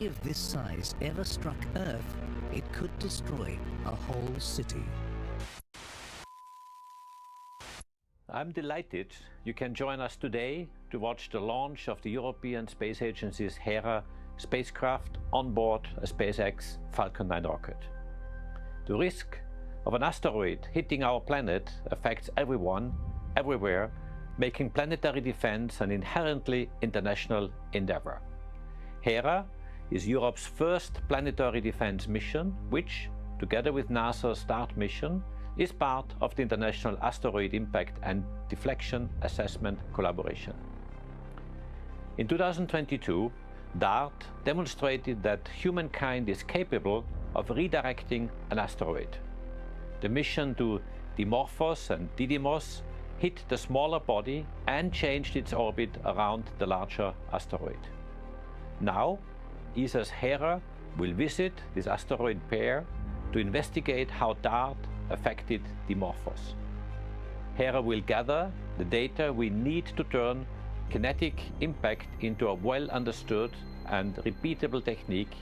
If this size ever struck Earth, it could destroy a whole city. I'm delighted you can join us today to watch the launch of the European Space Agency's HERA spacecraft on board a SpaceX Falcon 9 rocket. The risk of an asteroid hitting our planet affects everyone, everywhere, making planetary defense an inherently international endeavor. HERA is Europe's first planetary defense mission, which, together with NASA's START mission, is part of the International Asteroid Impact and Deflection Assessment Collaboration. In 2022, DART demonstrated that humankind is capable of redirecting an asteroid. The mission to Dimorphos and Didymos hit the smaller body and changed its orbit around the larger asteroid. Now, ESA's HERA will visit this asteroid pair to investigate how DART affected Dimorphos. HERA will gather the data we need to turn kinetic impact into a well-understood and repeatable technique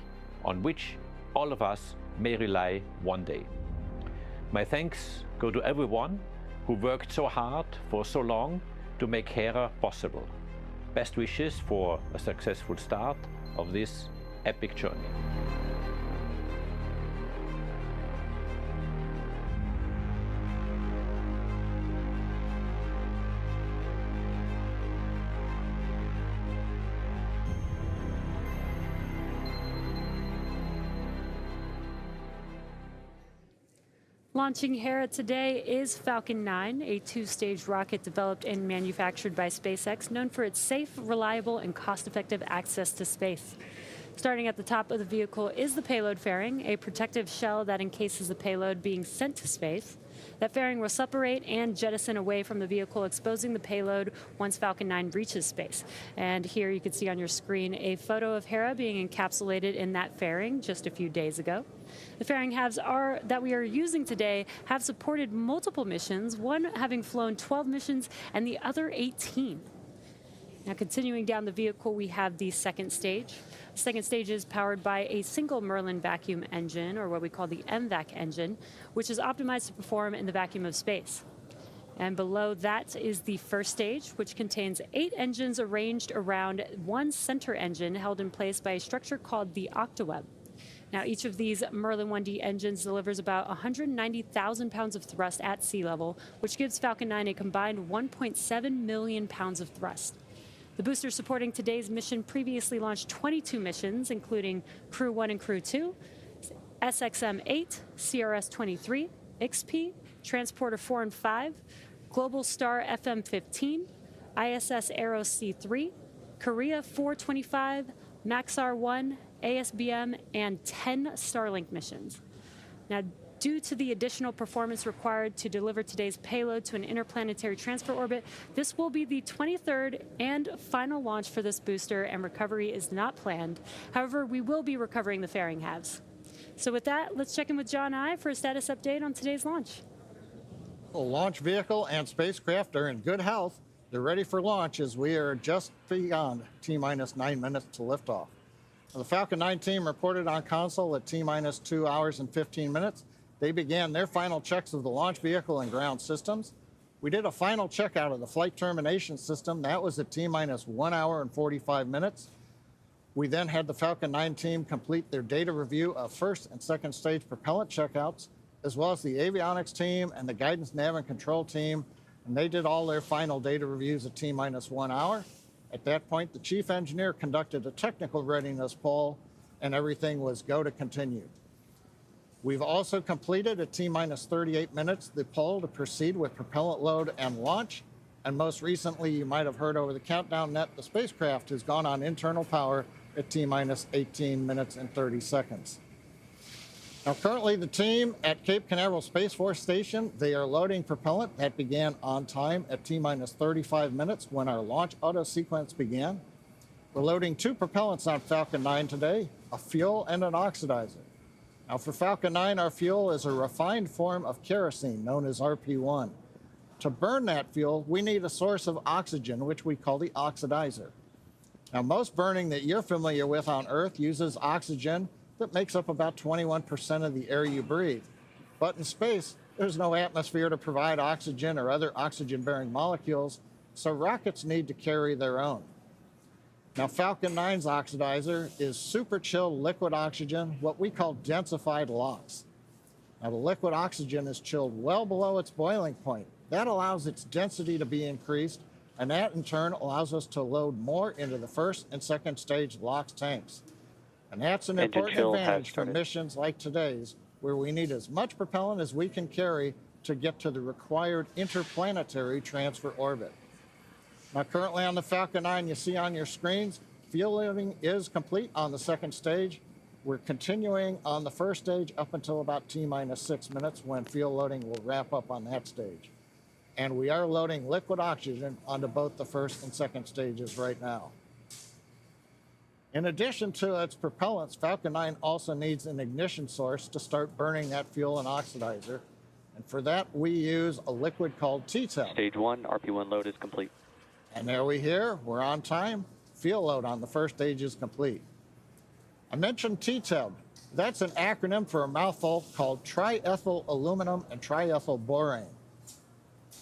on which all of us may rely one day. My thanks go to everyone who worked so hard for so long to make HERA possible. Best wishes for a successful start of this epic journey. Launching HERA today is Falcon 9, a two-stage rocket developed and manufactured by SpaceX, known for its safe, reliable, and cost-effective access to space. Starting at the top of the vehicle is the payload fairing, a protective shell that encases the payload being sent to space. That fairing will separate and jettison away from the vehicle, exposing the payload once Falcon 9 reaches space. And here you can see on your screen a photo of HERA being encapsulated in that fairing just a few days ago. The fairing halves that we are using today have supported multiple missions, one having flown 12 missions and the other 18. Now, continuing down the vehicle, we have the second stage. The second stage is powered by a single Merlin vacuum engine, or what we call the MVAC engine, which is optimized to perform in the vacuum of space. And below that is the first stage, which contains 8 engines arranged around one center engine held in place by a structure called the octaweb. Now, each of these Merlin 1D engines delivers about 190,000 pounds of thrust at sea level, which gives Falcon 9 a combined 1.7 million pounds of thrust. The booster supporting today's mission previously launched 22 missions, including Crew 1 and Crew 2, SXM-8, CRS-23, IXPE, Transporter 4 and 5, Globalstar FM15, ISS EROS C-3, Korea 425, Maxar 1, ASBM, and 10 Starlink missions. Now, due to the additional performance required to deliver today's payload to an interplanetary transfer orbit, this will be the 23rd and final launch for this booster, and recovery is not planned. However, we will be recovering the fairing halves. So with that, let's check in with John I for a status update on today's launch. The launch vehicle and spacecraft are in good health. They're ready for launch as we are just beyond T-minus 9 minutes to liftoff. The Falcon 9 team reported on console at T-minus 2 hours and 15 minutes. They began their final checks of the launch vehicle and ground systems. We did a final check out of the flight termination system. That was at T-minus 1 hour and 45 minutes. We then had the Falcon 9 team complete their data review of first and second stage propellant checkouts, as well as the avionics team and the guidance, nav, and control team. And they did all their final data reviews at T-minus 1 hour. At that point, the chief engineer conducted a technical readiness poll, and everything was go to continue. We've also completed at T-minus 38 minutes the poll to proceed with propellant load and launch. And most recently, you might have heard over the countdown net, the spacecraft has gone on internal power at T-minus 18 minutes and 30 seconds. Now, currently, the team at Cape Canaveral Space Force Station, they are loading propellant. That began on time at T-minus 35 minutes when our launch auto sequence began. We're loading 2 propellants on Falcon 9 today, a fuel and an oxidizer. Now, for Falcon 9, our fuel is a refined form of kerosene known as RP1. To burn that fuel, we need a source of oxygen, which we call the oxidizer. Now, most burning that you're familiar with on Earth uses oxygen that makes up about 21% of the air you breathe. But in space, there's no atmosphere to provide oxygen or other oxygen-bearing molecules, so rockets need to carry their own. Now, Falcon 9's oxidizer is super chilled liquid oxygen, what we call densified LOX. Now, the liquid oxygen is chilled well below its boiling point. That allows its density to be increased, and that in turn allows us to load more into the first and second stage LOX tanks. And that's an important advantage for missions like today's, where we need as much propellant as we can carry to get to the required interplanetary transfer orbit. Now, currently on the Falcon 9, you see on your screens, fuel loading is complete on the second stage. We're continuing on the first stage up until about T-minus 6 minutes when fuel loading will wrap up on that stage. And we are loading liquid oxygen onto both the first and second stages right now. In addition to its propellants, Falcon 9 also needs an ignition source to start burning that fuel and oxidizer. And for that, we use a liquid called T-TEB. Stage 1, RP1 load is complete. And there we're on time. Fuel load on the first stage is complete. I mentioned T-TEB. That's an acronym for a mouthful called triethyl aluminum and triethyl borane.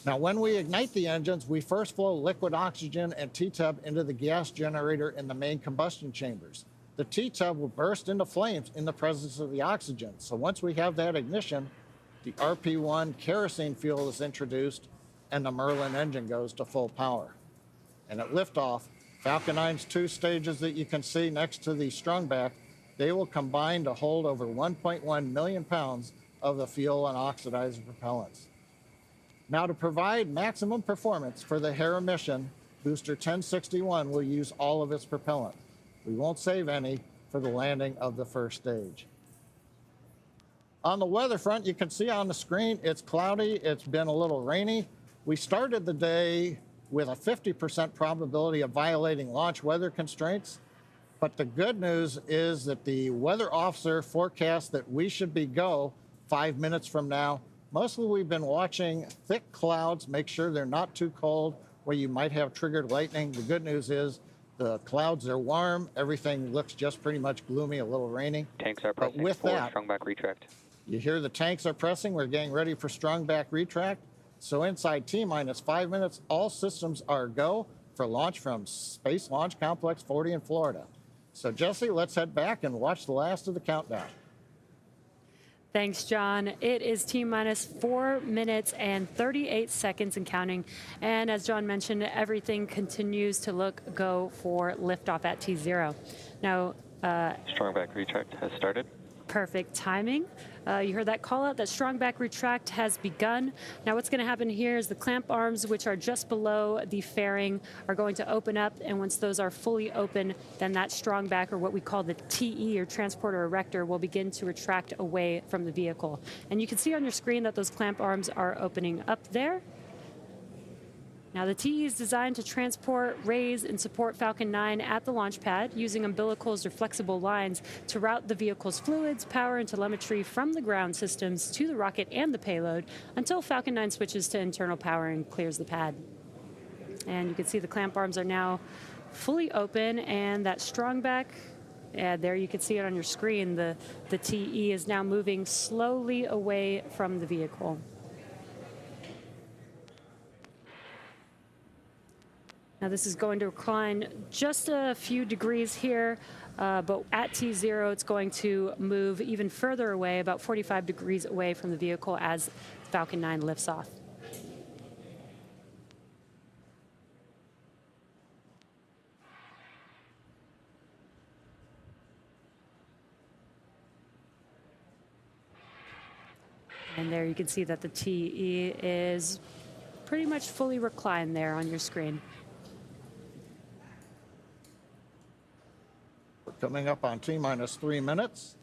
Now, when we ignite the engines, we first flow liquid oxygen and T-TEB into the gas generator in the main combustion chambers. The T-TEB will burst into flames in the presence of the oxygen. So once we have that ignition, the RP1 kerosene fuel is introduced and the Merlin engine goes to full power. And at liftoff, Falcon 9's two stages that you can see next to the strongback, they will combine to hold over 1.1 million pounds of the fuel and oxidizer propellants. Now, to provide maximum performance for the HERA mission, Booster 1061 will use all of its propellant. We won't save any for the landing of the first stage. On the weather front, you can see on the screen, it's cloudy, it's been a little rainy. We started the day with a 50% probability of violating launch weather constraints. But the good news is that the weather officer forecasts that we should be go 5 minutes from now. Mostly we've been watching thick clouds, make sure they're not too cold, where you might have triggered lightning. The good news is the clouds are warm. Everything looks just pretty much gloomy, a little rainy. Tanks are pressing with for that, strong back retract. You hear the tanks are pressing. We're getting ready for strong back retract. So inside T-minus 5 minutes, all systems are go for launch from Space Launch Complex 40 in Florida. So Jesse, let's head back and watch the last of the countdown. Thanks, John. It is T-minus 4 minutes and 38 seconds and counting. And as John mentioned, everything continues to look go for liftoff at T0. Now, strong back retract has started. Perfect timing. You heard that call out, that strong back retract has begun. Now what's going to happen here is the clamp arms, which are just below the fairing, are going to open up, and once those are fully open, then that strong back, or what we call the TE, or transporter erector, will begin to retract away from the vehicle. And you can see on your screen that those clamp arms are opening up there. Now, the TE is designed to transport, raise, and support Falcon 9 at the launch pad using umbilicals or flexible lines to route the vehicle's fluids, power, and telemetry from the ground systems to the rocket and the payload until Falcon 9 switches to internal power and clears the pad. And you can see the clamp arms are now fully open, and that strong back, there you can see it on your screen, the TE is now moving slowly away from the vehicle. Now this is going to recline just a few degrees here, but at T0 it's going to move even further away, about 45 degrees away from the vehicle as Falcon 9 lifts off. And there you can see that the TE is pretty much fully reclined there on your screen. Coming up on T-minus 3 minutes.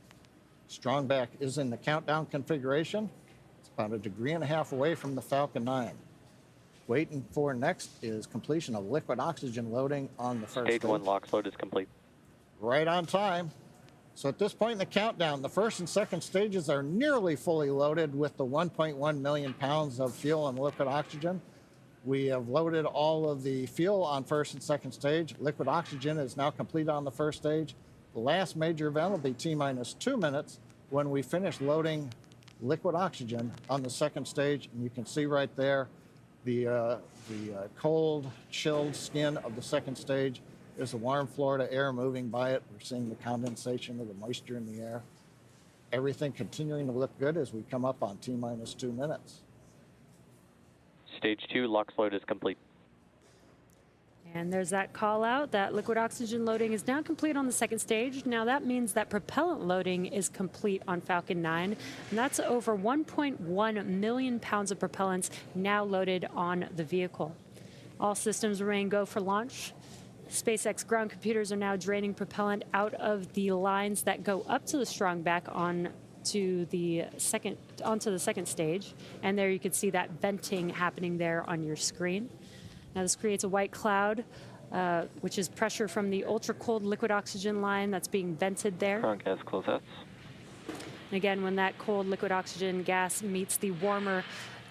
Strong back is in the countdown configuration. It's about 1.5 degrees away from the Falcon 9. Waiting for next is completion of liquid oxygen loading on the first Stage 1 LOX load is complete. Right on time. So at this point in the countdown, the first and second stages are nearly fully loaded with the 1.1 million pounds of fuel and liquid oxygen. We have loaded all of the fuel on first and second stage. Liquid oxygen is now complete on the first stage. The last major event will be T-minus 2 minutes when we finish loading liquid oxygen on the second stage. And you can see right there the cold, chilled skin of the second stage. There's the warm Florida air moving by it. We're seeing the condensation of the moisture in the air. Everything continuing to look good as we come up on T-minus 2 minutes. Stage 2, LOX load is complete. And there's that call out that liquid oxygen loading is now complete on the second stage. Now that means that propellant loading is complete on Falcon 9. And that's over 1.1 million pounds of propellants now loaded on the vehicle. All systems remain go for launch. SpaceX ground computers are now draining propellant out of the lines that go up to the strong back onto the second stage. And there you can see that venting happening there on your screen. Now this creates a white cloud, which is pressure from the ultra-cold liquid oxygen line that's being vented there. Front gas closeouts. And again, when that cold liquid oxygen gas meets the warmer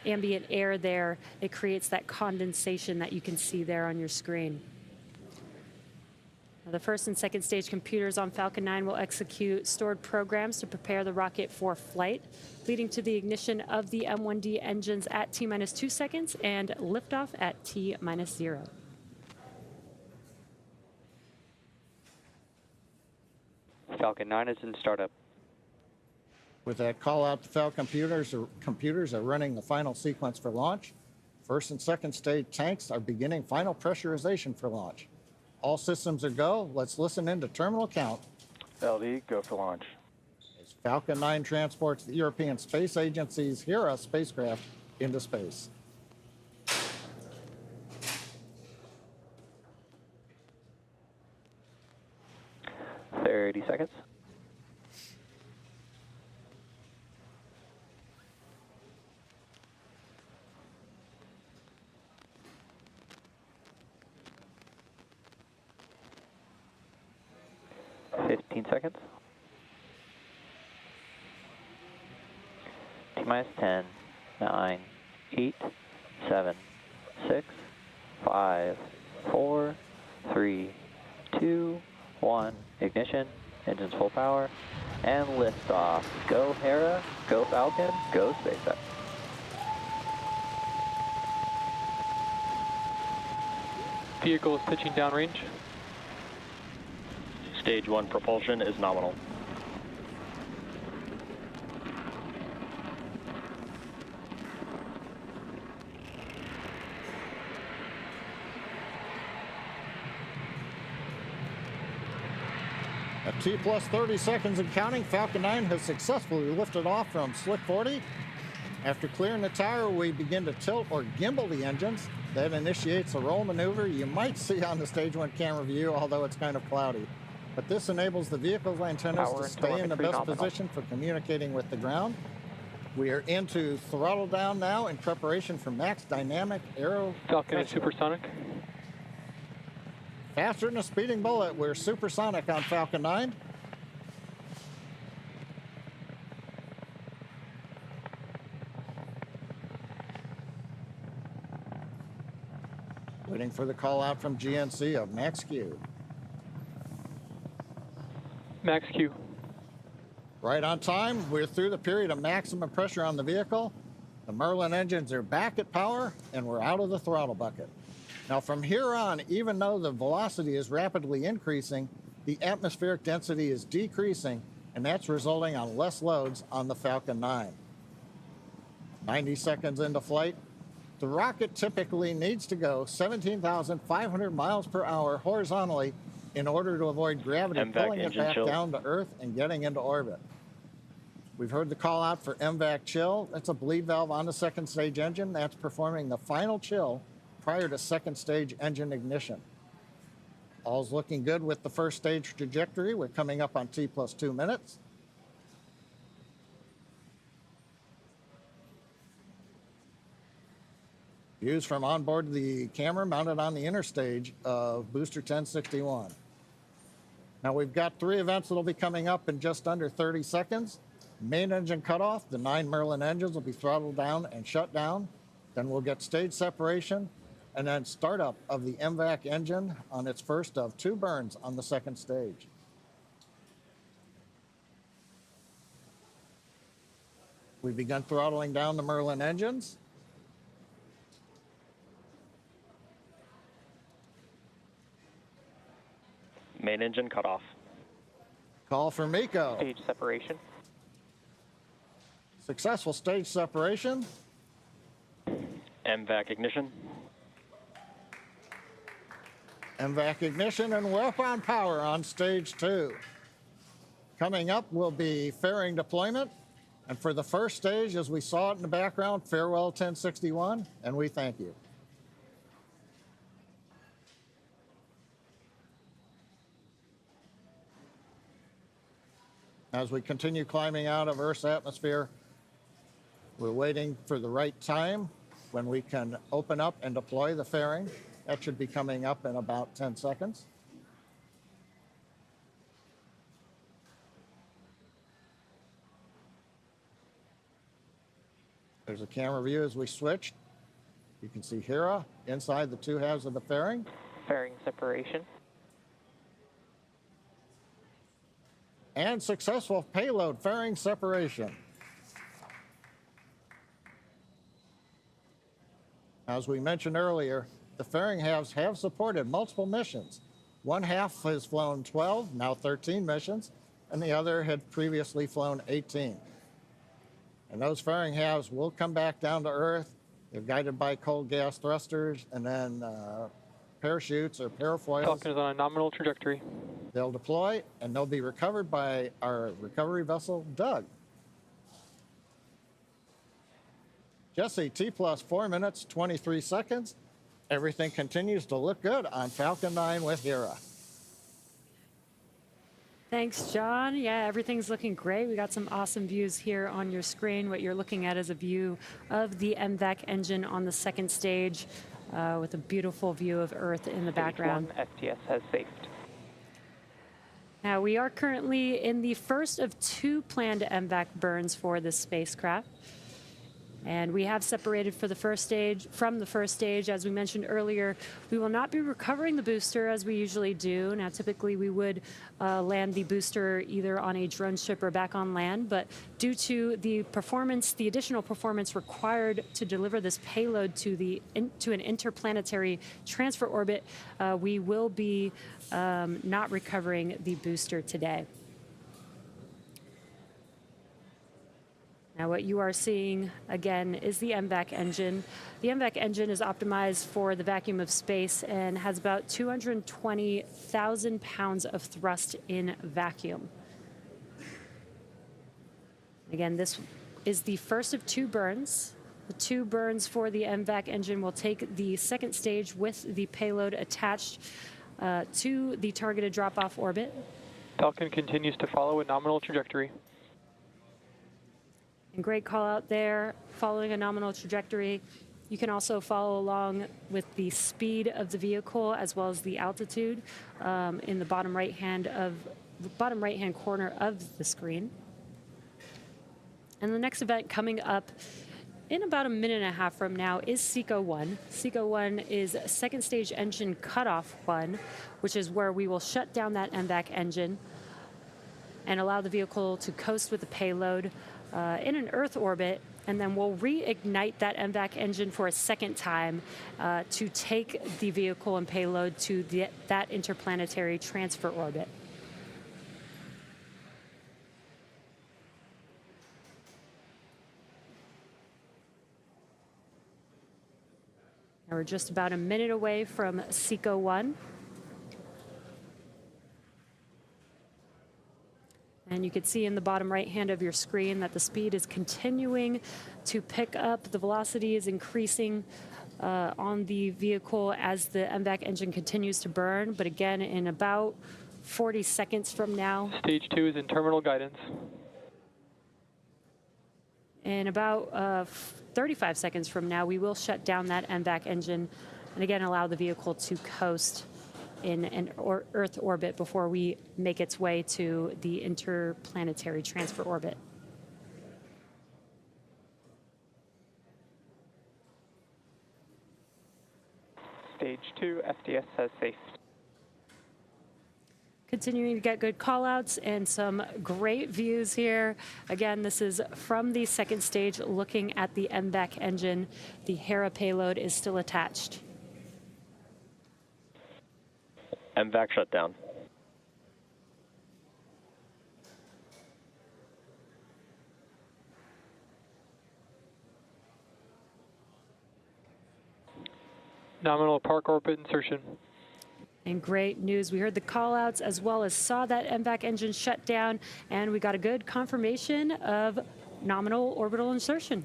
ambient air there, it creates that condensation that you can see there on your screen. Now, the first and second stage computers on Falcon 9 will execute stored programs to prepare the rocket for flight, leading to the ignition of the M1D engines at T-minus 2 seconds and liftoff at T-minus 0. Falcon 9 is in startup. With that call out, the Falcon computers are running the final sequence for launch. First and second stage tanks are beginning final pressurization for launch. All systems are go. Let's listen in to terminal count. LD, go for launch. As Falcon 9 transports the European Space Agency's HERA spacecraft into space. 30 seconds. Seconds. T-minus 10, 9, 8, 7, 6, 5, 4, 3, 2, 1. Ignition, engines full power, and liftoff. Go Hera, go Falcon, go SpaceX. Vehicle is pitching downrange. Stage 1 propulsion is nominal. At T plus 30 seconds and counting, Falcon 9 has successfully lifted off from Slick 40. After clearing the tower, we begin to tilt or gimbal the engines. That initiates a roll maneuver you might see on the Stage 1 camera view, although it's kind of cloudy. But this enables the vehicle's antennas to stay in the best position for communicating with the ground. We are into throttle down now in preparation for max dynamic aero. Falcon is supersonic. Faster than a speeding bullet. We're supersonic on Falcon 9. Waiting for the call out from GNC of Max Q. Max Q. Right on time. We're through the period of maximum pressure on the vehicle. The Merlin engines are back at power, and we're out of the throttle bucket. Now, from here on, even though the velocity is rapidly increasing, the atmospheric density is decreasing, and that's resulting on less loads on the Falcon 9. 90 seconds into flight, the rocket typically needs to go 17,500 miles per hour horizontally in order to avoid gravity pulling it back down to Earth and getting into orbit. We've heard the call out for MVAC chill. That's a bleed valve on the second stage engine. That's performing the final chill prior to second stage engine ignition. All's looking good with the first stage trajectory. We're coming up on T plus 2 minutes. Views from onboard the camera mounted on the inner stage of booster 1061. Now we've got 3 events that'll be coming up in just under 30 seconds. Main engine cutoff, the 9 Merlin engines will be throttled down and shut down. Then we'll get stage separation, and then startup of the MVAC engine on its first of 2 burns on the second stage. We've begun throttling down the Merlin engines. Main engine cut off. Call for MECO. Stage separation. Successful stage separation. MVAC ignition. MVAC ignition and weapon power on stage 2. Coming up will be fairing deployment. And for the first stage, as we saw it in the background, farewell 1061, and we thank you. As we continue climbing out of Earth's atmosphere, we're waiting for the right time when we can open up and deploy the fairing. That should be coming up in about 10 seconds. There's a camera view as we switch. You can see HERA inside the 2 halves of the fairing. Fairing separation. And successful payload fairing separation. As we mentioned earlier, the fairing halves have supported multiple missions. One half has flown 12, now 13 missions, and the other had previously flown 18. And those fairing halves will come back down to Earth. They're guided by cold gas thrusters and then parachutes or parafoils. Falcon is on a nominal trajectory. They'll deploy, and they'll be recovered by our recovery vessel, Doug. Jesse, T plus 4 minutes, 23 seconds. Everything continues to look good on Falcon 9 with HERA. Thanks, John. Yeah, everything's looking great. We got some awesome views here on your screen. What you're looking at is a view of the MVAC engine on the second stage with a beautiful view of Earth in the background. Stage 1 STS has safed. Now, we are currently in the first of 2 planned MVAC burns for this spacecraft. And we have separated for the first stage from the first stage. As we mentioned earlier, we will not be recovering the booster as we usually do. Now, typically we would land the booster either on a drone ship or back on land, but due to the performance, the additional performance required to deliver this payload to an interplanetary transfer orbit, we will be not recovering the booster today. Now, what you are seeing, again, is the MVAC engine. The MVAC engine is optimized for the vacuum of space and has about 220,000 pounds of thrust in vacuum. Again, this is the first of 2 burns. The 2 burns for the MVAC engine will take the second stage with the payload attached to the targeted drop-off orbit. Falcon continues to follow a nominal trajectory. And great call out there, following a nominal trajectory. You can also follow along with the speed of the vehicle as well as the altitude in the bottom right-hand corner of the screen. And the next event coming up in about a minute and a half from now is SECO 1. SECO 1 is second stage engine cutoff 1, which is where we will shut down that MVAC engine and allow the vehicle to coast with the payload in an Earth orbit, and then we'll reignite that MVAC engine for a second time to take the vehicle and payload to that interplanetary transfer orbit. Now we're just about a minute away from SECO 1. And you can see in the bottom right hand of your screen that the speed is continuing to pick up. The velocity is increasing on the vehicle as the MVAC engine continues to burn. But again, in about 40 seconds from now. Stage 2 is in terminal guidance. In about 35 seconds from now, we will shut down that MVAC engine and again allow the vehicle to coast in an Earth orbit before we make its way to the interplanetary transfer orbit. Stage 2, FTS says safe. Continuing to get good callouts and some great views here. Again, this is from the second stage looking at the MVAC engine. The HERA payload is still attached. MVAC shut down. Nominal park orbit insertion. And great news, we heard the callouts as well as saw that MVAC engine shut down, and we got a good confirmation of nominal orbital insertion.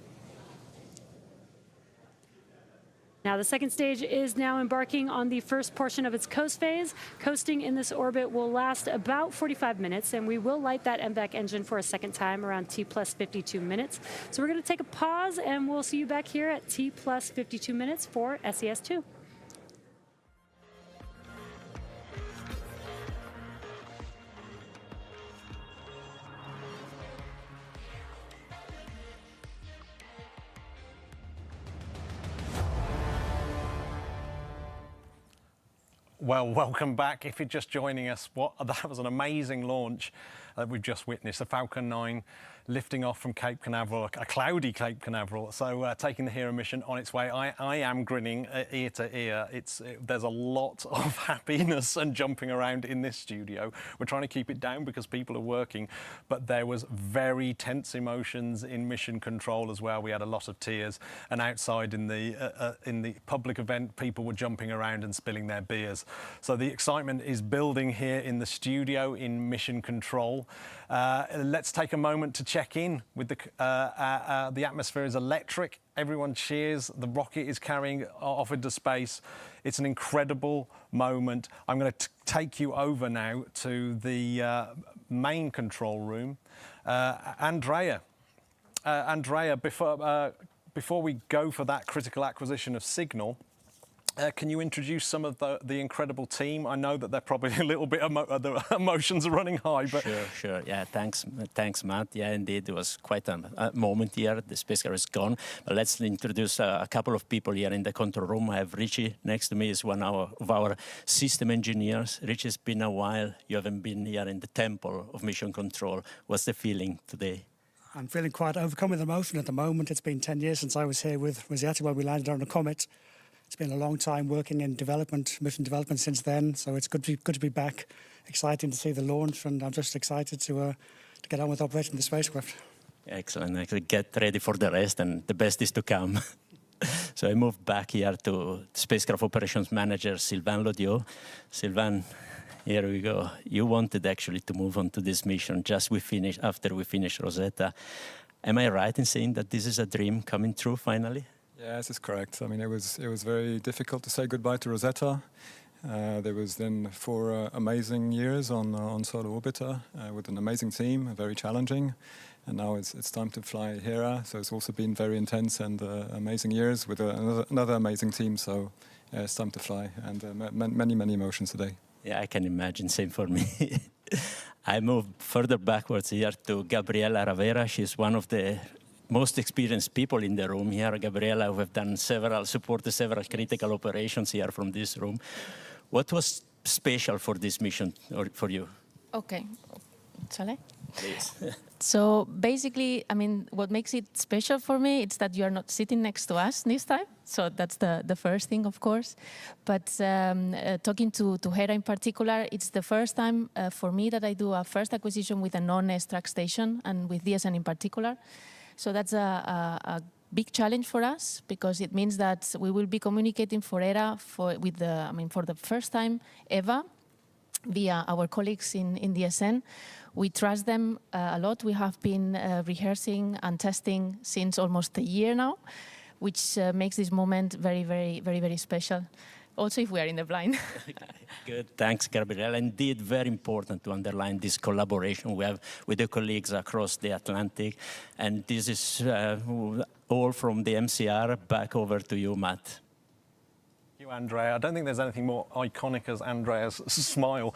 Now the second stage is now embarking on the first portion of its coast phase. Coasting in this orbit will last about 45 minutes, and we will light that MVAC engine for a second time around T plus 52 minutes. So we're going to take a pause, and we'll see you back here at T plus 52 minutes for SES-2. Well, welcome back. If you're just joining us, that was an amazing launch that we've just witnessed. The Falcon 9 lifting off from Cape Canaveral, a cloudy Cape Canaveral. So taking the HERA mission on its way. I am grinning ear to ear. There's a lot of happiness and jumping around in this studio. We're trying to keep it down because people are working, but there was very tense emotions in mission control as well. We had a lot of tears, and outside in the public event, people were jumping around and spilling their beers. So the excitement is building here in the studio in mission control. Let's take a moment to check in with the atmosphere is electric. Everyone cheers. The rocket is carrying off into space. It's an incredible moment. I'm going to take you over now to the main control room. Andrea, before we go for that critical acquisition of signal, can you introduce some of the incredible team? I know that they're probably a little bit, the emotions are running high, but... Sure. Yeah, thanks, Matt. Yeah, indeed, it was quite a moment here. The spacecraft is gone. But let's introduce a couple of people here in the control room. I have Richie next to me, is one of our system engineers. Richie, it's been a while. You haven't been here in the temple of mission control. What's the feeling today? I'm feeling quite overcome with emotion at the moment. It's been 10 years since I was here with Rosetta when we landed on a comet. It's been a long time working in mission development since then, so it's good to be back. Exciting to see the launch, and I'm just excited to get on with operating the spacecraft. Excellent. Actually, get ready for the rest, and the best is to come. So I moved back here to Spacecraft Operations Manager Sylvain Lodiot. Sylvain, here we go. You wanted actually to move on to this mission after we finished Rosetta. Am I right in saying that this is a dream coming true finally? Yes, it's correct. I mean, it was very difficult to say goodbye to Rosetta. There was then 4 amazing years on Solar Orbiter with an amazing team, very challenging. And now it's time to fly HERA. So it's also been very intense and amazing years with another amazing team. So yeah, it's time to fly, and many emotions today. Yeah, I can imagine. Same for me. I moved further backwards here to Gabriela Ravera. She's one of the most experienced people in the room here. Gabriela, we have done supported several critical operations here from this room. What was special for this mission or for you? Okay, shall I? Please. So basically, I mean, what makes it special for me is that you are not sitting next to us this time. So that's the first thing, of course. But talking to HERA in particular, it's the first time for me that I do a first acquisition with a non-S-track station, and with DSN in particular. So that's a big challenge for us, because it means that we will be communicating for HERA for the first time ever via our colleagues in DSN. We trust them a lot. We have been rehearsing and testing since almost a year now, which makes this moment very special. Also, if we are in the blind. Good, thanks, Gabriel. Indeed, very important to underline this collaboration we have with the colleagues across the Atlantic. And this is all from the MCR. Back over to you, Matt. Thank you, Andrea. I don't think there's anything more iconic as Andrea's smile.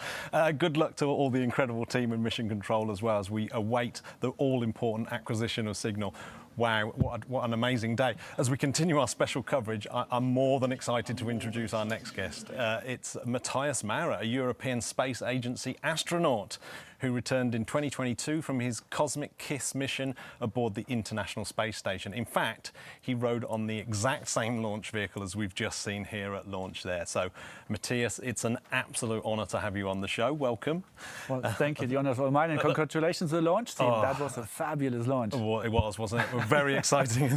Good luck to all the incredible team in Mission Control as well, as we await the all-important acquisition of signal. Wow, what an amazing day. As we continue our special coverage, I'm more than excited to introduce our next guest. It's Matthias Maurer, a European Space Agency astronaut who returned in 2022 from his Cosmic Kiss mission aboard the International Space Station. In fact, he rode on the exact same launch vehicle as we've just seen here at launch there. So, Matthias, it's an absolute honour to have you on the show. Welcome. Well, thank you. The honour is all mine, and congratulations to the launch team. That was a fabulous launch. Well, it was, wasn't it? Very exciting.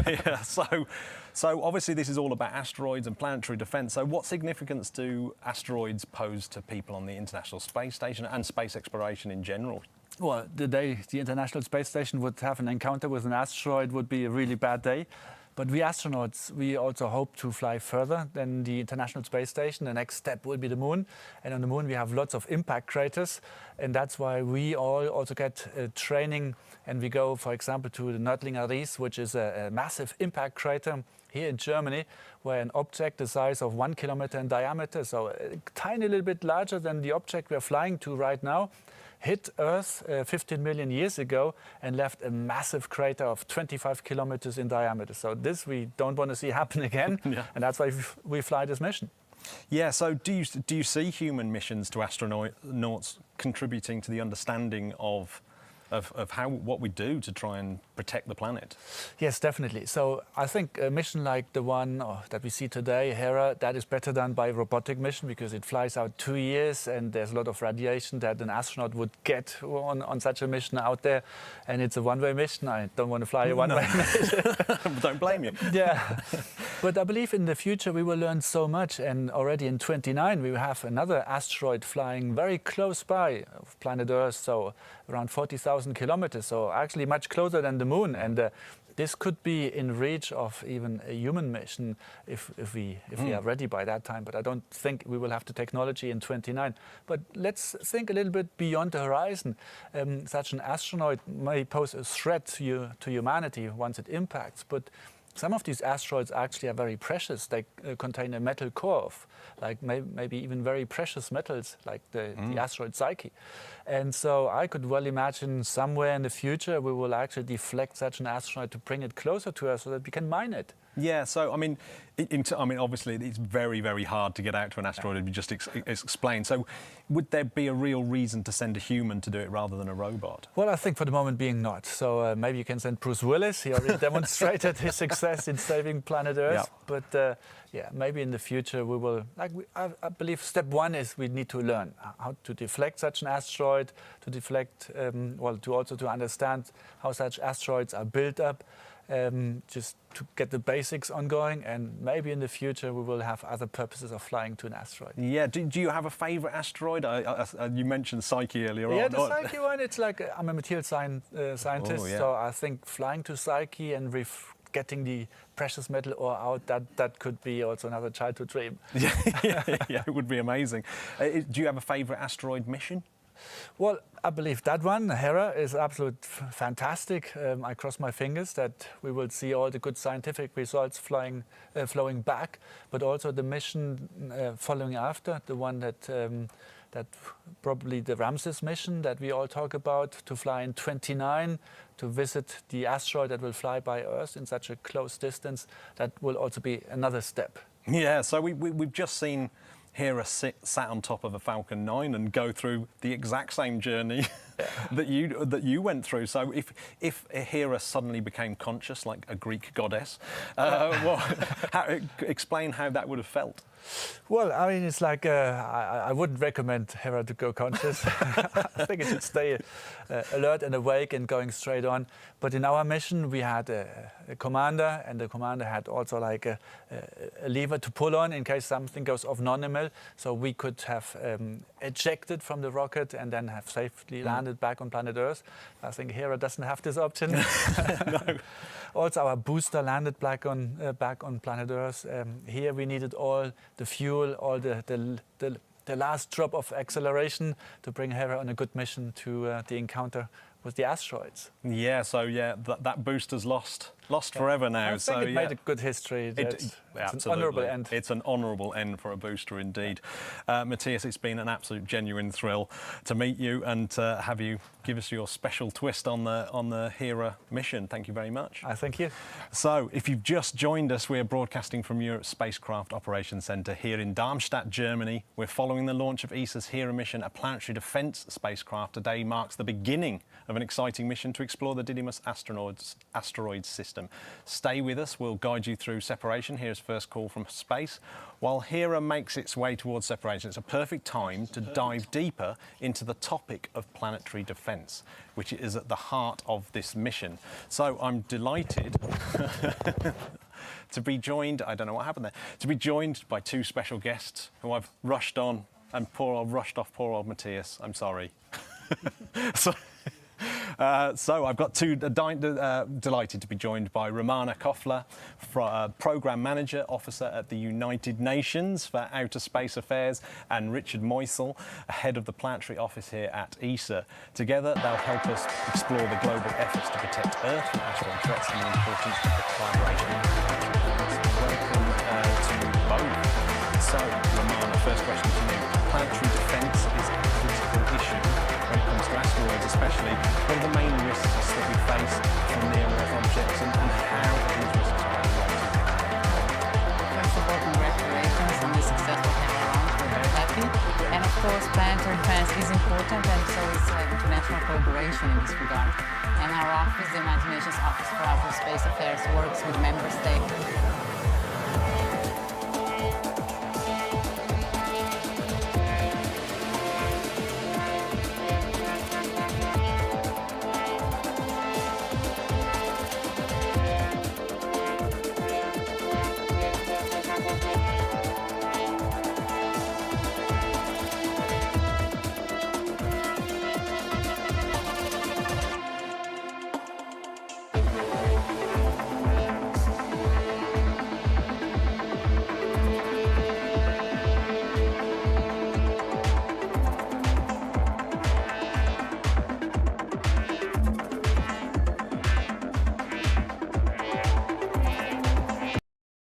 Yeah. So obviously this is all about asteroids and planetary defence. So what significance do asteroids pose to people on the International Space Station and space exploration in general? Well, the day the International Space Station would have an encounter with an asteroid would be a really bad day. But we astronauts, we also hope to fly further than the International Space Station. The next step will be the Moon. And on the Moon, we have lots of impact craters. And that's why we all also get training. And we go, for example, to the Nördlinger Ries, which is a massive impact crater here in Germany, where an object the size of 1 kilometer in diameter, so a tiny little bit larger than the object we're flying to right now, hit Earth 15 million years ago and left a massive crater of 25 kilometers in diameter. So this we don't want to see happen again, yeah. And that's why we fly this mission. Yeah, so do you see human missions to astronauts contributing to the understanding of what we do to try and protect the planet? Yes, definitely. So I think a mission like the one that we see today, HERA, that is better done by a robotic mission because it flies out 2 years and there's a lot of radiation that an astronaut would get on such a mission out there. And it's a one-way mission. I don't want to fly a one-way mission. Don't blame you. Yeah. But I believe in the future we will learn so much. And already in 2029 we will have another asteroid flying very close by of planet Earth, so around 40,000 kilometers, so actually much closer than the Moon. And this could be in reach of even a human mission if we are ready by that time. But I don't think we will have the technology in 2029. But let's think a little bit beyond the horizon. Such an asteroid may pose a threat to humanity once it impacts. But some of these asteroids actually are very precious. They contain a metal core of like maybe even very precious metals, like the asteroid Psyche. And so I could well imagine somewhere in the future we will actually deflect such an asteroid to bring it closer to us so that we can mine it. Yeah, so I mean, obviously it's very, very hard to get out to an asteroid, as you just explained. So would there be a real reason to send a human to do it rather than a robot? Well, I think for the moment being not. So maybe you can send Bruce Willis. He already demonstrated his success in saving planet Earth. Yeah. But yeah, maybe in the future we will, I believe step one is we need to learn how to deflect such an asteroid, to deflect, to understand how such asteroids are built up. Just to get the basics ongoing, and maybe in the future we will have other purposes of flying to an asteroid. Yeah, do you have a favourite asteroid? You mentioned Psyche earlier on. Yeah, the Psyche one, it's like, I'm a material scientist, so I think flying to Psyche and getting the precious metal ore out, that could be also another childhood dream. Yeah, it would be amazing. Do you have a favourite asteroid mission? Well, I believe that one, HERA, is absolutely fantastic. I cross my fingers that we will see all the good scientific results flowing back, but also the mission following after, the one that probably the Ramses mission that we all talk about, to fly in 2029, to visit the asteroid that will fly by Earth in such a close distance. That will also be another step. Yeah, so we've just seen HERA sat on top of a Falcon 9 and go through the exact same journey that you went through. So if HERA suddenly became conscious, like a Greek goddess, explain how that would have felt. Well, I mean, it's like I wouldn't recommend HERA to go conscious. I think it should stay alert and awake and going straight on. But in our mission, we had a commander, and the commander had also like a lever to pull on in case something goes off nominal. So we could have ejected from the rocket and then have safely landed back on planet Earth. I think HERA doesn't have this option. No. Also, our booster landed back on planet Earth. Here we needed all the fuel, all the last drop of acceleration to bring HERA on a good mission to the encounter with the asteroids. Yeah, so yeah, that booster's lost. lost forever now. I think it made a good history. It's an honourable end. It's an honourable end for a booster indeed. Matthias, it's been an absolute genuine thrill to meet you and have you give us your special twist on the HERA mission. Thank you very much. Thank you. So, if you've just joined us, we're broadcasting from Europe's Spacecraft Operations Centre here in Darmstadt, Germany. We're following the launch of ESA's HERA mission, a planetary defence spacecraft. Today marks the beginning of an exciting mission to explore the Dimorphos asteroid system. Stay with us, we'll guide you through separation. Here's first call from space. While HERA makes its way towards separation, it's a perfect time to dive deeper into the topic of planetary defence, which is at the heart of this mission. So I'm delighted to be joined, I don't know what happened there, to be joined by two special guests who I've rushed on and rushed off poor old Matthias. I'm sorry. So I've got delighted to be joined by Romana Kofler, Programme Manager Officer at the United Nations for Outer Space Affairs, and Richard Moisel, Head of the Planetary Office here at ESA. Together they'll help us explore the global efforts to protect Earth from asteroid threats and the importance of the collaboration. Welcome to both. So Romana, first question to you. Planetary defence is a critical issue when it comes to asteroids, especially. What are the main risks that we face from near-Earth objects, and how are these risks evaluated? First of all, congratulations on the successful HERA launch. We're very happy. And of course, planetary defense is important, and so is international collaboration in this regard. And our office, the United Nations Office for Outer Space Affairs, works with member states.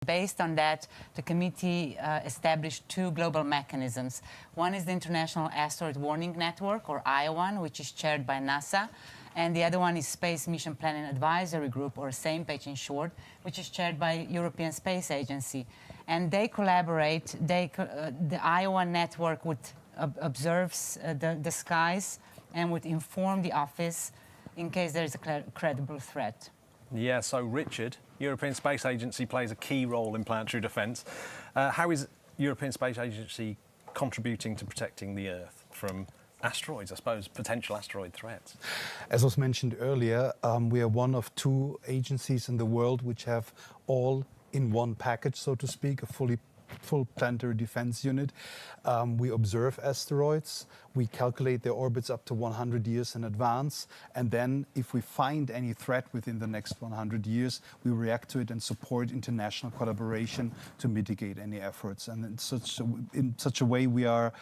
Based on that, the committee established two global mechanisms. One is the International Asteroid Warning Network, or IOWAN, which is chaired by NASA, and the other one is Space Mission Planning Advisory Group, or SAMEPAGE in short, which is chaired by European Space Agency. And they collaborate. The IOWAN network would observes the skies and would inform the office in case there is a credible threat. Yeah, so Richard, European Space Agency plays a key role in planetary defence. How is European Space Agency contributing to protecting the Earth from asteroids, I suppose, potential asteroid threats? As was mentioned earlier, we are one of two agencies in the world which have all in one package, so to speak, a full planetary defense unit. We observe asteroids, we calculate their orbits up to 100 years in advance, and then if we find any threat within the next 100 years, we react to it and support international collaboration to mitigate any efforts. And in such a way we are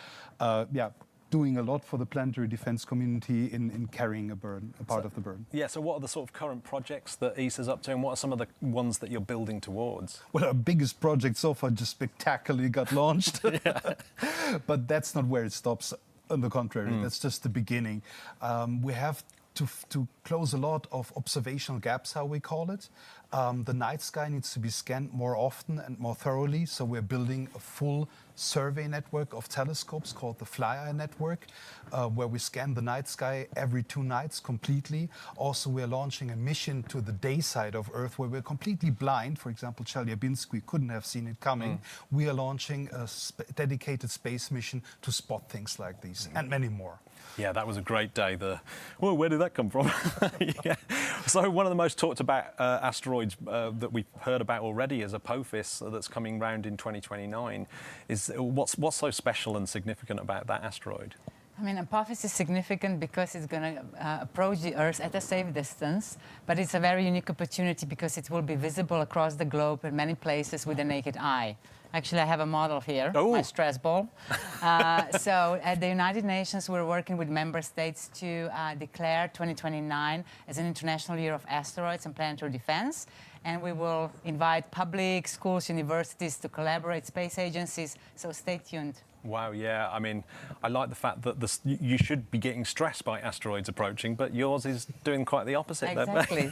doing a lot for the planetary defense community in carrying a part of the burden. Yeah, so what are the sort of current projects that ESA's up to, and what are some of the ones that you're building towards? Well, our biggest project so far just spectacularly got launched. But that's not where it stops. On the contrary, that's just the beginning. We have to close a lot of observational gaps, how we call it. The night sky needs to be scanned more often and more thoroughly, so we're building a full survey network of telescopes called the FlyEye network, where we scan the night sky every 2 nights completely. Also, we're launching a mission to the day side of Earth where we're completely blind. For example, Chelyabinsk, we couldn't have seen it coming. We are launching a dedicated space mission to spot things like these and many more. Yeah, that was a great day. Well, where did that come from? Yeah. So one of the most talked about asteroids that we've heard about already is Apophis that's coming round in 2029. What's so special and significant about that asteroid? I mean, Apophis is significant because it's going to approach the Earth at a safe distance, but it's a very unique opportunity because it will be visible across the globe in many places with the naked eye. Actually, I have a model here, my stress ball. So at the United Nations, we're working with member states to declare 2029 as an International Year of Asteroids and Planetary Defense. And we will invite public schools, universities to collaborate, space agencies, so stay tuned. Wow, yeah. I mean, I like the fact that you should be getting stressed by asteroids approaching, but yours is doing quite the opposite. Exactly.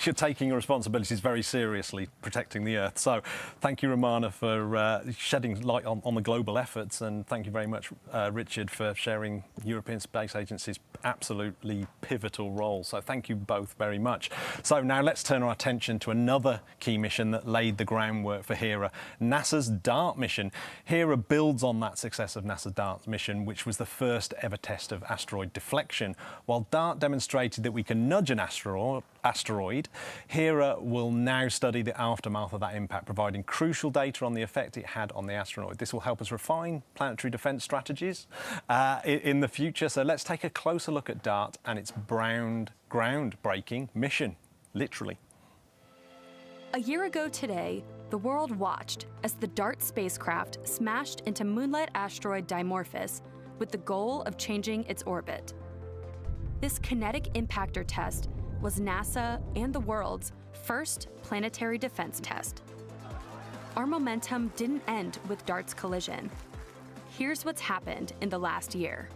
You're taking your responsibilities very seriously, protecting the Earth. So thank you, Romana, for shedding light on the global efforts, and thank you very much, Richard, for sharing European Space Agency's absolutely pivotal role. So thank you both very much. So now let's turn our attention to another key mission that laid the groundwork for HERA, NASA's DART mission. HERA builds on that success of NASA's DART mission, which was the first ever test of asteroid deflection. While DART demonstrated that we can nudge an asteroid, HERA will now study the aftermath of that impact, providing crucial data on the effect it had on the asteroid. This will help us refine planetary defence strategies in the future. So let's take a closer look at DART and its groundbreaking mission, literally. A year ago today, the world watched as the DART spacecraft smashed into moonlit asteroid Dimorphos with the goal of changing its orbit. This kinetic impactor test was NASA and the world's first planetary defense test. Our momentum didn't end with DART's collision. Here's what's happened in the last year.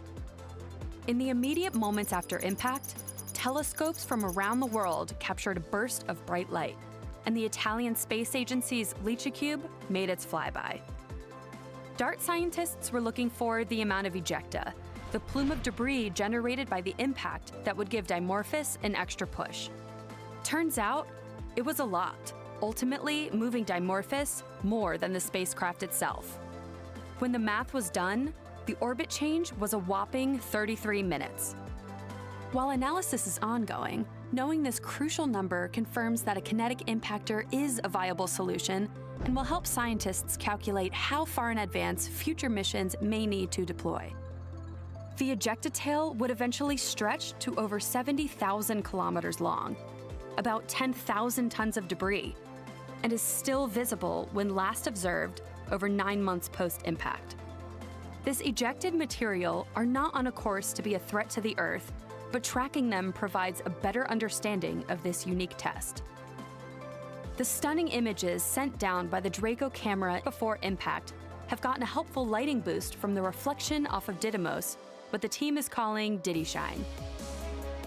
In the immediate moments after impact, telescopes from around the world captured a burst of bright light, and the Italian Space Agency's LICIA made its flyby. DART scientists were looking for the amount of ejecta, the plume of debris generated by the impact that would give Dimorphos an extra push. Turns out, it was a lot, ultimately moving Dimorphos more than the spacecraft itself. When the math was done, the orbit change was a whopping 33 minutes. While analysis is ongoing, knowing this crucial number confirms that a kinetic impactor is a viable solution and will help scientists calculate how far in advance future missions may need to deploy. The ejecta tail would eventually stretch to over 70,000 kilometers long, about 10,000 tons of debris, and is still visible when last observed over 9 months post-impact. This ejected material are not on a course to be a threat to the Earth, but tracking them provides a better understanding of this unique test. The stunning images sent down by the Draco camera before impact have gotten a helpful lighting boost from the reflection off of Didymos, what the team is calling Diddy Shine.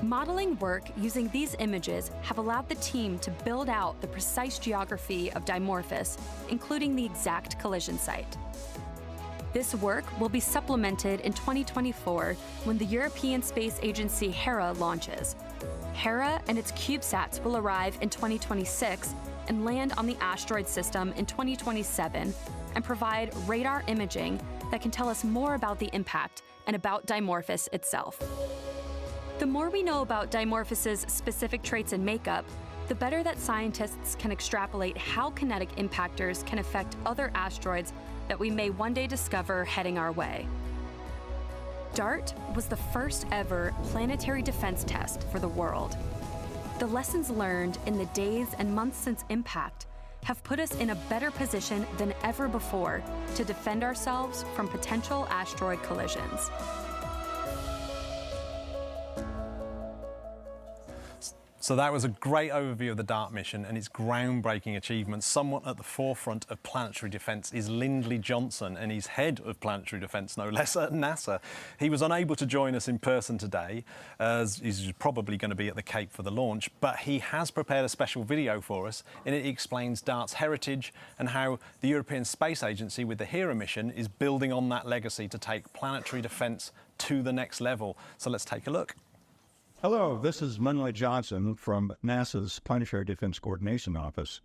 Modeling work using these images have allowed the team to build out the precise geography of Dimorphos, including the exact collision site. This work will be supplemented in 2024 when the European Space Agency HERA launches. HERA and its CubeSats will arrive in 2026 and land on the asteroid system in 2027 and provide radar imaging that can tell us more about the impact and about Dimorphos itself. The more we know about Dimorphos's specific traits and makeup, the better that scientists can extrapolate how kinetic impactors can affect other asteroids that we may one day discover heading our way. DART was the first ever planetary defense test for the world. The lessons learned in the days and months since impact have put us in a better position than ever before to defend ourselves from potential asteroid collisions. So that was a great overview of the DART mission and its groundbreaking achievements. Someone at the forefront of planetary defence is Lindley Johnson, and he's head of planetary defence, no less, at NASA. He was unable to join us in person today, as he's probably going to be at the Cape for the launch, but he has prepared a special video for us, and it explains DART's heritage and how the European Space Agency, with the HERA mission, is building on that legacy to take planetary defence to the next level. So let's take a look. Hello, this is Lindley Johnson from NASA's Planetary Defense Coordination Office.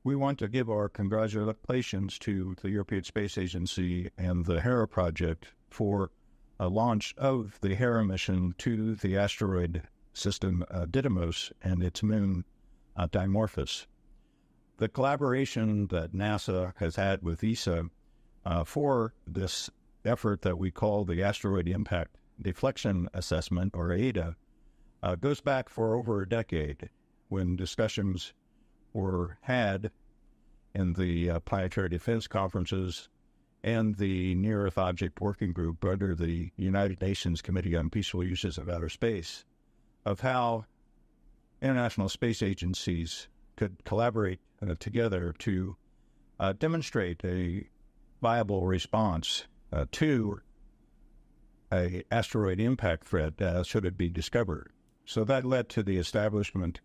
We want to give our congratulations to the European Space Agency and the HERA project for a launch of the HERA mission to the asteroid system Didymos and its moon Dimorphos. The collaboration that NASA has had with ESA for this effort that we call the Asteroid Impact Deflection Assessment, or AIDA, goes back for over a decade, when discussions were had in the Planetary Defense Conferences and the Near Earth Object Working Group under the United Nations Committee on Peaceful Uses of Outer Space of how international space agencies could collaborate together to demonstrate a viable response to an asteroid impact threat should it be discovered. So that led to the establishment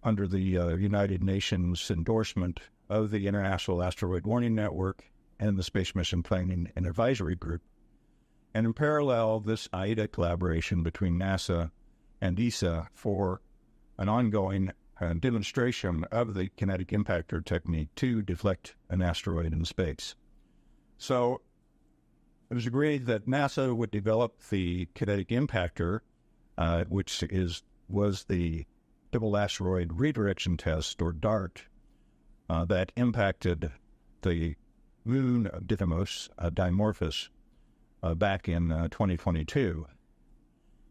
under the United Nations endorsement of the International Asteroid Warning Network and the Space Mission Planning and Advisory Group. And in parallel, this AIDA collaboration between NASA and ESA for an ongoing demonstration of the kinetic impactor technique to deflect an asteroid in space. So it was agreed that NASA would develop the kinetic impactor, which was the double asteroid redirection test, or DART, that impacted the moon of Dimorphos back in 2022.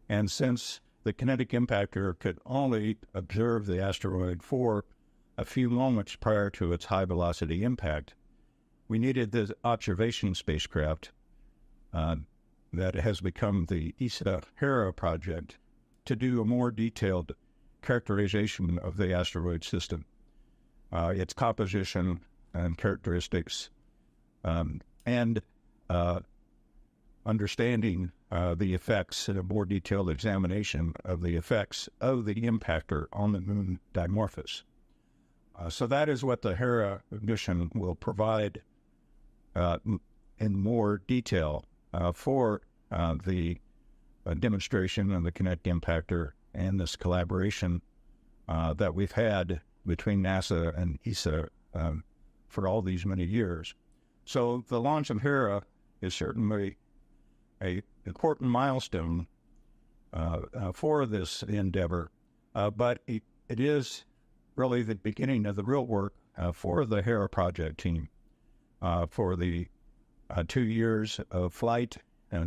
And since the kinetic impactor could only observe the asteroid for a few moments prior to its high-velocity impact, we needed the observation spacecraft that has become the ESA Hera project to do a more detailed characterization of the asteroid system, its composition and characteristics, and understanding the effects and a more detailed examination of the effects of the impactor on the moon Dimorphos. So that is what the HERA mission will provide in more detail for the demonstration of the kinetic impactor and this collaboration that we've had between NASA and ESA for all these many years. So the launch of HERA is certainly an important milestone for this endeavor, but it is really the beginning of the real work for the HERA project team for the 2 years of flight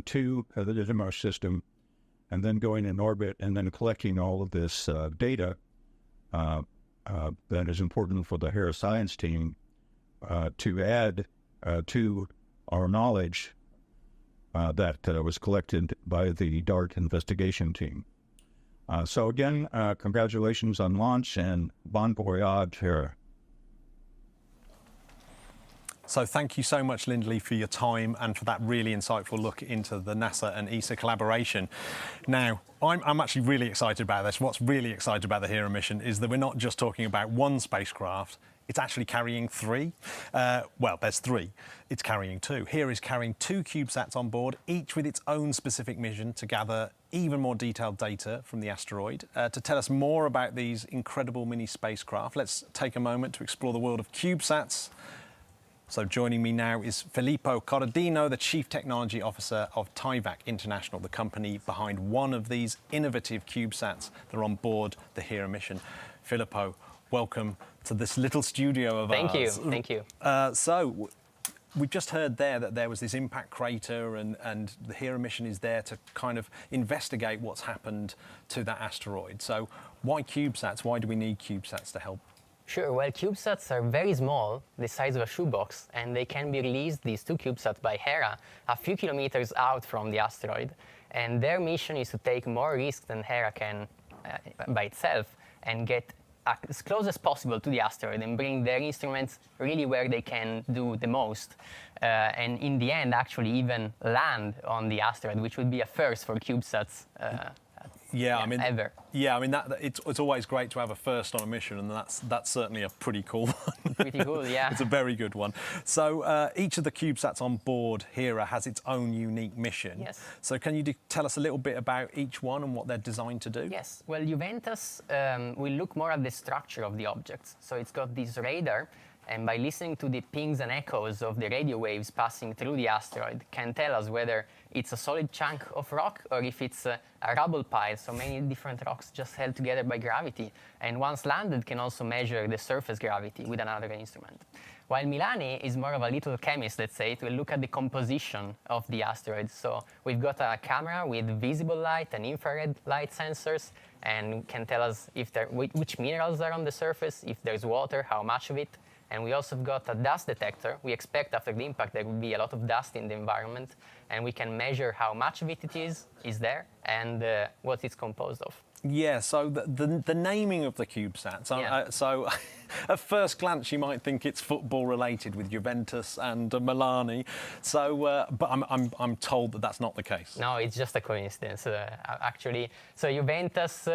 to the Dimorphos system, and then going in orbit and then collecting all of this data that is important for the HERA science team to add to our knowledge that was collected by the DART investigation team. So again, congratulations on launch and bon voyage, HERA. So thank you so much, Lindley, for your time and for that really insightful look into the NASA and ESA collaboration. Now, I'm actually really excited about this. What's really exciting about the HERA mission is that we're not just talking about one spacecraft, it's actually carrying three. Well, there's three. It's carrying two. HERA is carrying 2 CubeSats on board, each with its own specific mission to gather even more detailed data from the asteroid. To tell us more about these incredible mini spacecraft, let's take a moment to explore the world of CubeSats. So joining me now is Filippo Corradino, the Chief Technology Officer of Tyvak International, the company behind one of these innovative CubeSats that are on board the HERA mission. Filippo, welcome to this little studio of ours. Thank you. So we've just heard there that there was this impact crater and the HERA mission is there to kind of investigate what's happened to that asteroid. So why CubeSats? Why do we need CubeSats to help? Sure, well, CubeSats are very small, the size of a shoebox, and they can be released, these 2 CubeSats, by HERA a few kilometers out from the asteroid. And their mission is to take more risk than HERA can by itself and get as close as possible to the asteroid and bring their instruments really where they can do the most. And in the end, actually even land on the asteroid, which would be a first for CubeSats. Ever. Yeah, I mean, it's always great to have a first on a mission, and that's certainly a pretty cool one. Pretty cool, yeah. It's a very good one. So each of the CubeSats on board HERA has its own unique mission. Yes. So can you tell us a little bit about each one and what they're designed to do? Yes. Well, Juventus will look more at the structure of the objects. So it's got this radar, and by listening to the pings and echoes of the radio waves passing through the asteroid, can tell us whether it's a solid chunk of rock or if it's a rubble pile, so many different rocks just held together by gravity. And once landed, can also measure the surface gravity with another instrument. While Milani is more of a little chemist, let's say, it will look at the composition of the asteroid. So we've got a camera with visible light and infrared light sensors, and can tell us if which minerals are on the surface, if there's water, how much of it, And we also got a dust detector. We expect after the impact there will be a lot of dust in the environment, and we can measure how much of it is there, and what it's composed of. Yeah, so the naming of the CubeSats, so at first glance you might think it's football related with Juventus and Milani, so but I'm told that that's not the case. No, it's just a coincidence, actually. So Juventus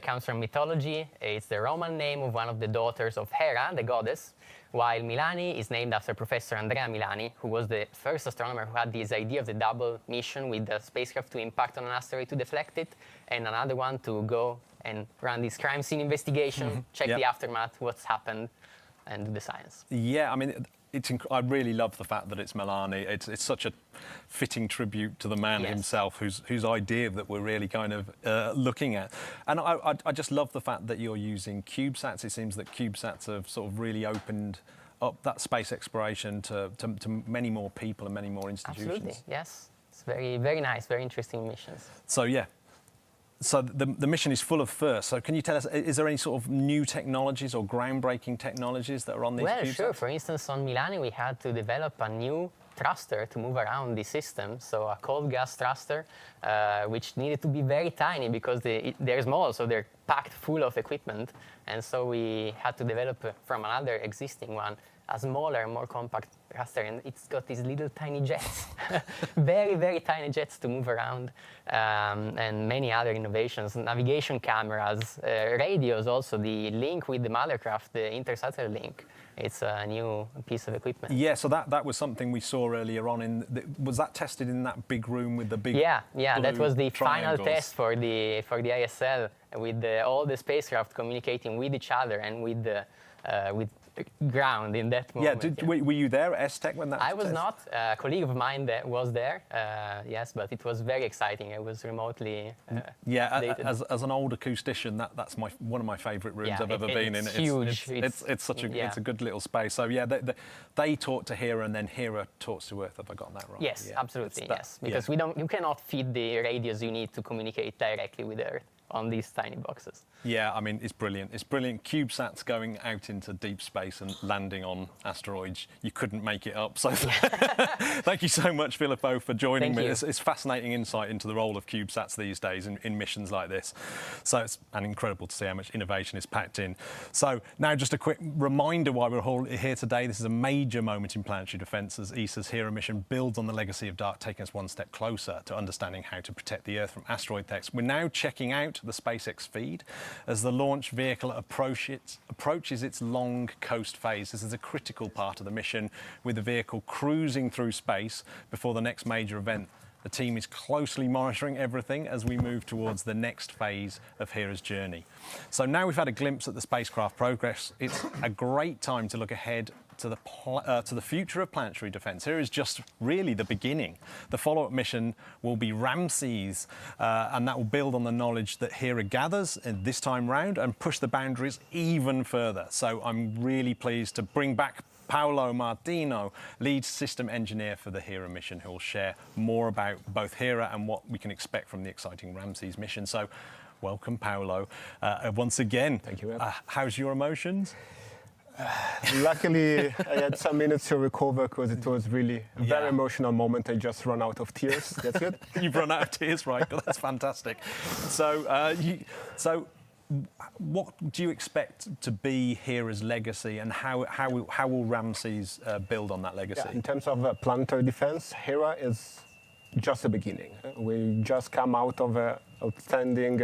comes from mythology. It's the Roman name of one of the daughters of Hera, the goddess, while Milani is named after Professor Andrea Milani, who was the first astronomer who had this idea of the double mission with the spacecraft to impact on an asteroid to deflect it, and another one to go and run this crime scene investigation, check the aftermath, what's happened, and do the science. Yeah, I mean, I really love the fact that it's Milani. It's such a fitting tribute to the man himself, whose idea that we're really kind of looking at. And I just love the fact that you're using CubeSats. It seems that CubeSats have sort of really opened up that space exploration to many more people and many more institutions. Absolutely, yes. It's very, very nice, very interesting missions. So, yeah. So the mission is full of firsts. So can you tell us, is there any sort of new technologies or groundbreaking technologies that are on these CubeSats? Well, sure. For instance, on Milani, we had to develop a new thruster to move around the system, so a cold gas thruster, which needed to be very tiny because they're small, so they're packed full of equipment. And so we had to develop from another existing one a smaller, more compact thruster, and it's got these little tiny jets, very, very tiny jets to move around, and many other innovations, navigation cameras, radios also, the link with the mothercraft, the intersatellite link. It's a new piece of equipment. Yeah, so that was something we saw earlier on. Was that tested in that big room with the big that was the triangles? Final test for the ISL, with all the spacecraft communicating with each other and with the ground in that moment. Yeah, were you there at STech when that I was not. A colleague of mine that was there, yes, but it was very exciting. It was remotely dated. As an old acoustician, that's one of my favourite rooms I've ever been in. It's huge. It's such a good little space. So yeah, they talk to HERA and then HERA talks to Earth. Have I gotten that right? Yes, absolutely, yes. Because you cannot feed the radios you need to communicate directly with Earth on these tiny boxes. Yeah, I mean, it's brilliant. It's brilliant. CubeSats going out into deep space and landing on asteroids. You couldn't make it up. So thank you so much, Filippo, for joining me. It's fascinating insight into the role of CubeSats these days in missions like this. So it's incredible to see how much innovation is packed in. So now just a quick reminder why we're all here today. This is a major moment in planetary defence as ESA's HERA mission builds on the legacy of DART, taking us one step closer to understanding how to protect the Earth from asteroid threats. We're now checking out the SpaceX feed as the launch vehicle approaches its long coast phase. This is a critical part of the mission, with the vehicle cruising through space before the next major event. The team is closely monitoring everything as we move towards the next phase of HERA's journey. So now we've had a glimpse at the spacecraft progress, it's a great time to look ahead to the future of planetary defence. Here is just really the beginning. The follow-up mission will be Ramses, and that will build on the knowledge that HERA gathers this time round and push the boundaries even further. So I'm really pleased to bring back Paolo Martino, lead system engineer for the HERA mission, who will share more about both HERA and what we can expect from the exciting Ramses mission. So welcome, Paolo, once again. Thank you. How's your emotions? Luckily, I had some minutes to recover because it was really a very emotional moment. I just ran out of tears. That's good. You've run out of tears, right? That's fantastic. So, what do you expect to be HERA's legacy, and how will Ramses build on that legacy? In terms of planetary defense, HERA is just the beginning. We just come out of an outstanding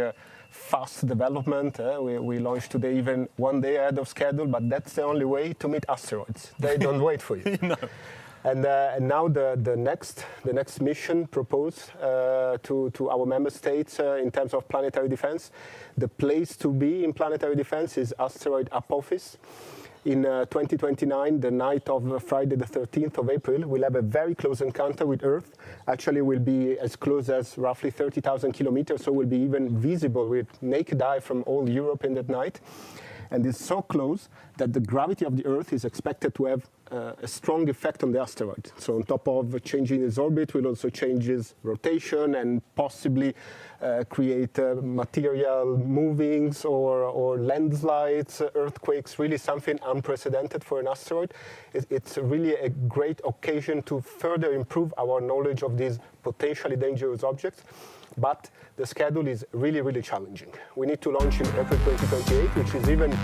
fast development. We launched today even one day ahead of schedule, but that's the only way to meet asteroids. They don't wait for you. No. And now the next mission proposed to our member states in terms of planetary defense, the place to be in planetary defense is asteroid Apophis. In 2029, the night of Friday the 13th of April, we'll have a very close encounter with Earth. Actually, we'll be as close as roughly 30,000 kilometers, so we'll be even visible with naked eye from all Europe in that night. and is so close that the gravity of the Earth is expected to have a strong effect on the asteroid. So on top of changing its orbit, will also change its rotation and possibly create material movings or landslides, earthquakes, really something unprecedented for an asteroid. It's really a great occasion to further improve our knowledge of these potentially dangerous objects. But the schedule is really, really challenging. We need to launch in April 2028, which is even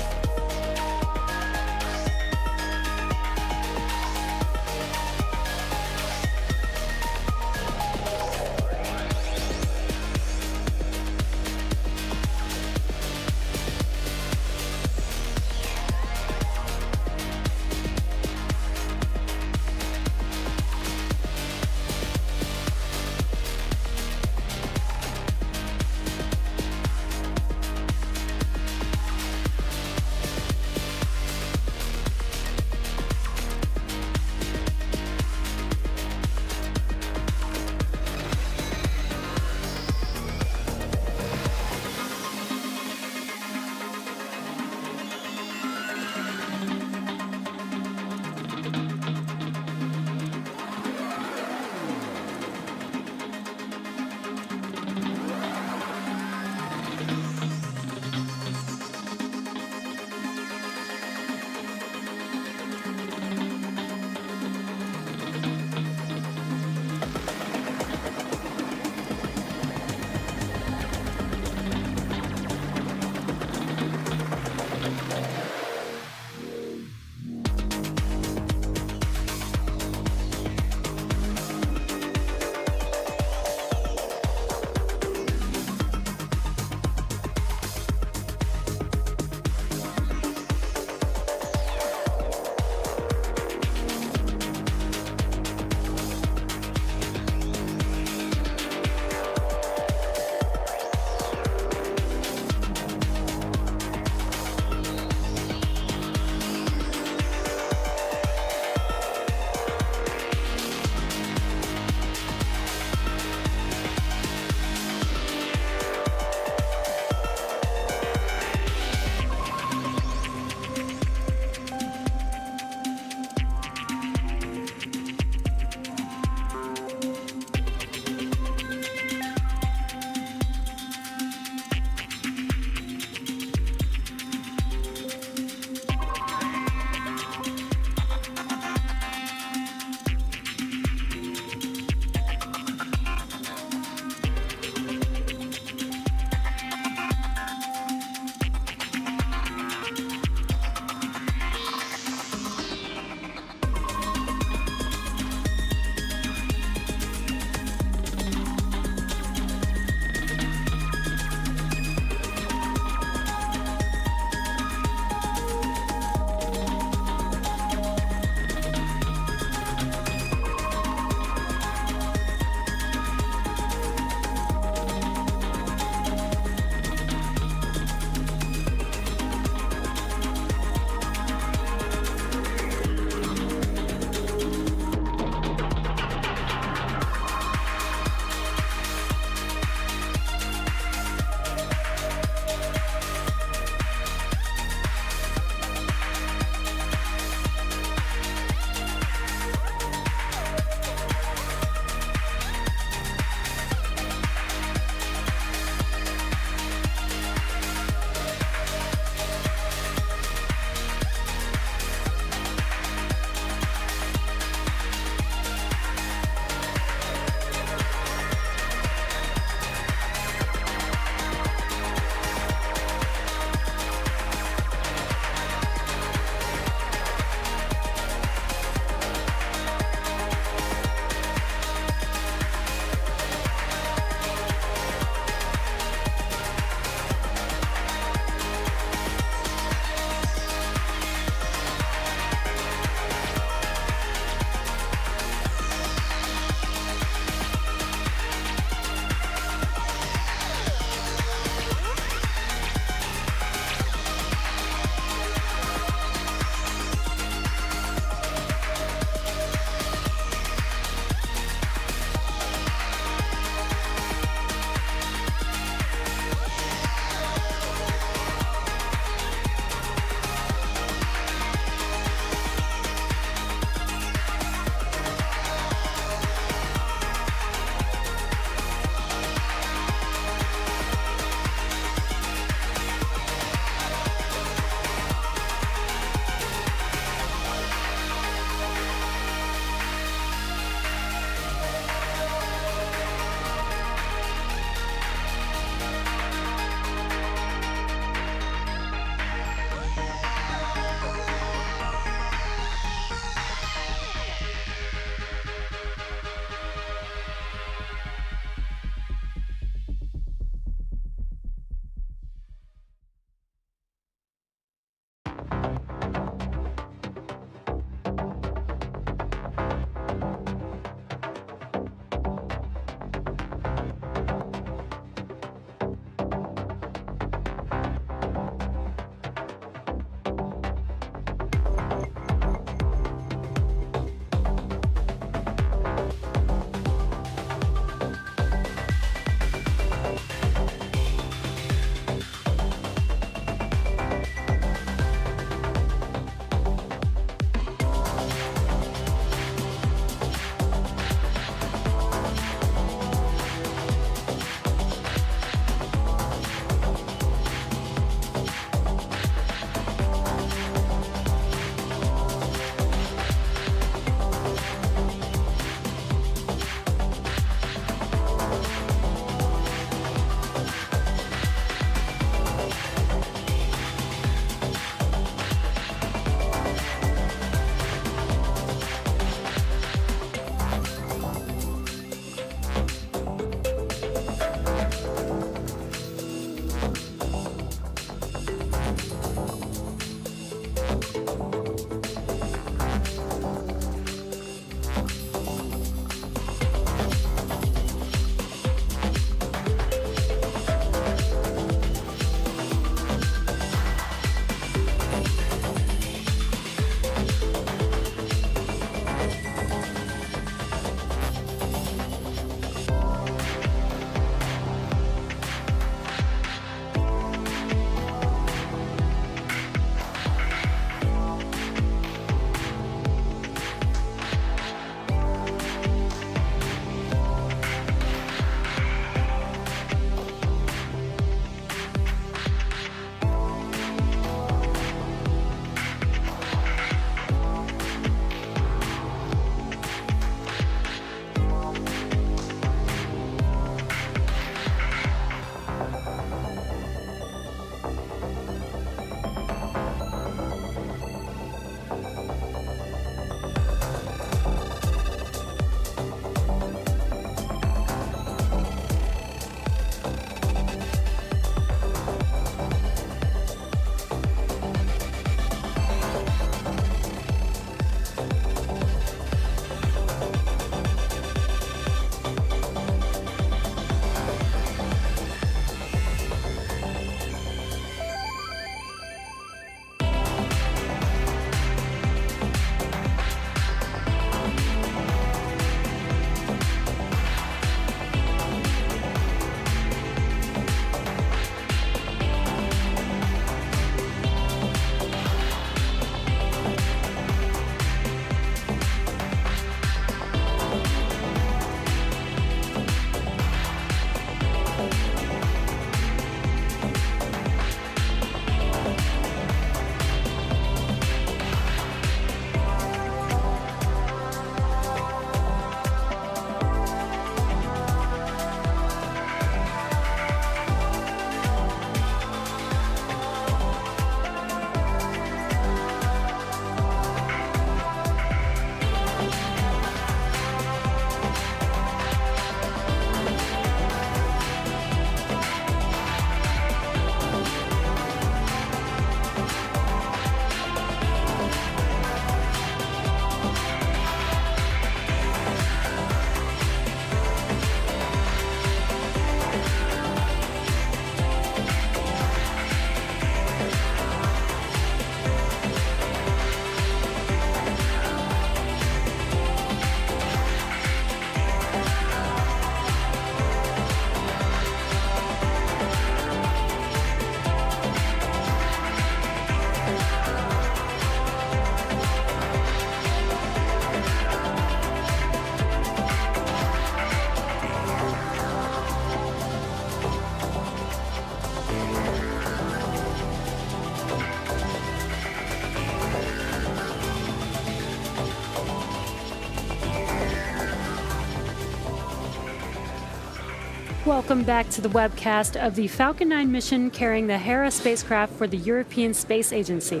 Welcome back to the webcast of the Falcon 9 mission carrying the HERA spacecraft for the European Space Agency.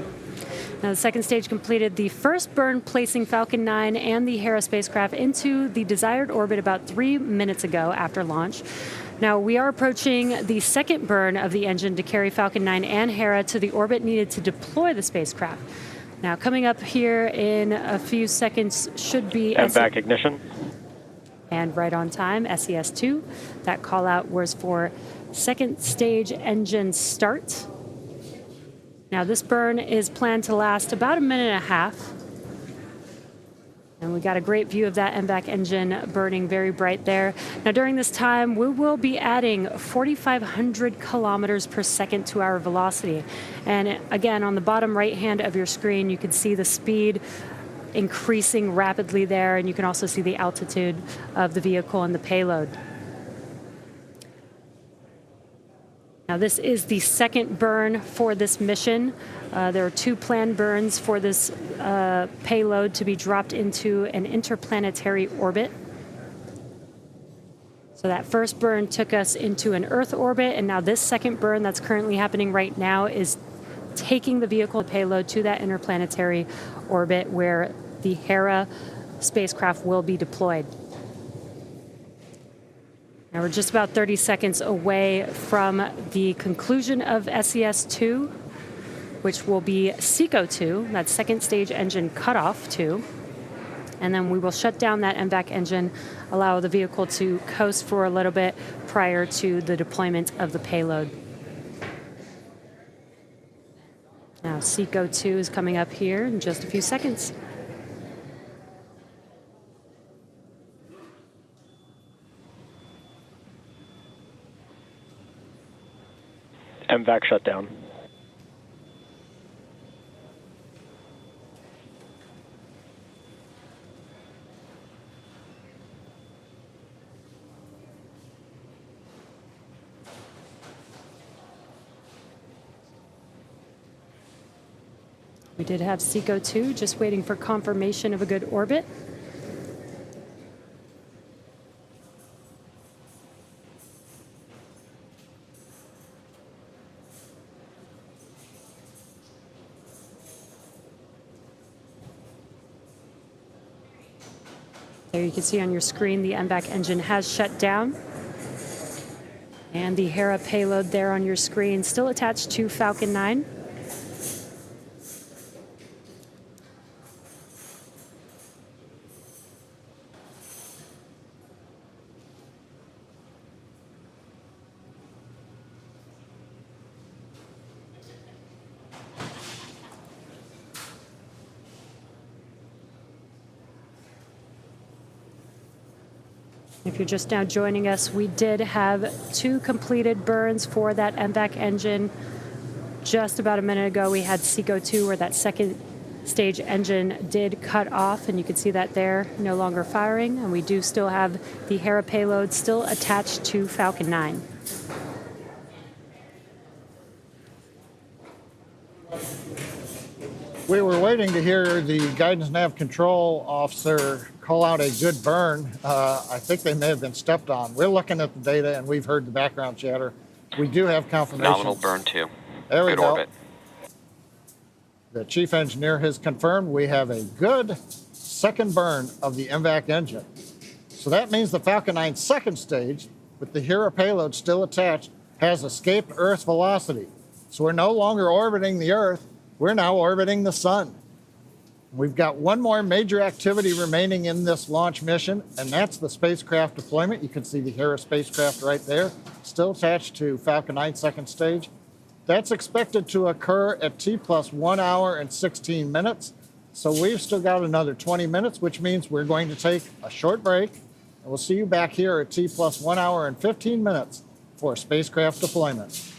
Now, the second stage completed the first burn, placing Falcon 9 and the HERA spacecraft into the desired orbit about 3 minutes ago after launch. Now, we are approaching the second burn of the engine to carry Falcon 9 and HERA to the orbit needed to deploy the spacecraft. Now, coming up here in a few seconds should be... MVAC ignition. And right on time, SES-2. That call out was for second stage engine start. Now this burn is planned to last about 1.5 minutes. And we got a great view of that MVAC engine burning very bright there. Now during this time, we will be adding 4,500 kilometers per second to our velocity. And again, on the bottom right hand of your screen, you can see the speed increasing rapidly there, and you can also see the altitude of the vehicle and the payload. Now this is the second burn for this mission. There are 2 planned burns for this payload to be dropped into an interplanetary orbit. So that first burn took us into an Earth orbit, and now this second burn that's currently happening right now is taking the vehicle payload to that interplanetary orbit where the HERA spacecraft will be deployed. Now we're just about 30 seconds away from the conclusion of SES-2, which will be SECO-2, that second stage engine cutoff 2. And then we will shut down that MVAC engine, allow the vehicle to coast for a little bit prior to the deployment of the payload. Now SECO-2 is coming up here in just a few seconds. MVAC shutdown. We did have SECO-2, just waiting for confirmation of a good orbit. There you can see on your screen the MVAC engine has shut down. And the HERA payload there on your screen still attached to Falcon 9. If you're just now joining us, we did have 2 completed burns for that MVAC engine. Just about a minute ago, we had SECO-2 where that second stage engine did cut off, and you can see that there, no longer firing. And we do still have the HERA payload still attached to Falcon 9. We were waiting to hear the guidance nav control officer call out a good burn. I think they may have been stepped on. We're looking at the data and we've heard the background chatter. We do have confirmation. Nominal burn 2. There we Good go. orbit. The chief engineer has confirmed we have a good second burn of the MVAC engine. So that means the Falcon 9 second stage, with the HERA payload still attached, has escaped Earth velocity. So we're no longer orbiting the Earth, we're now orbiting the sun. We've got one more major activity remaining in this launch mission, and that's the spacecraft deployment. You can see the HERA spacecraft right there, still attached to Falcon 9 second stage. That's expected to occur at T plus 1 hour and 16 minutes. So we've still got another 20 minutes, which means we're going to take a short break. And we'll see you back here at T plus 1 hour and 15 minutes for spacecraft deployment.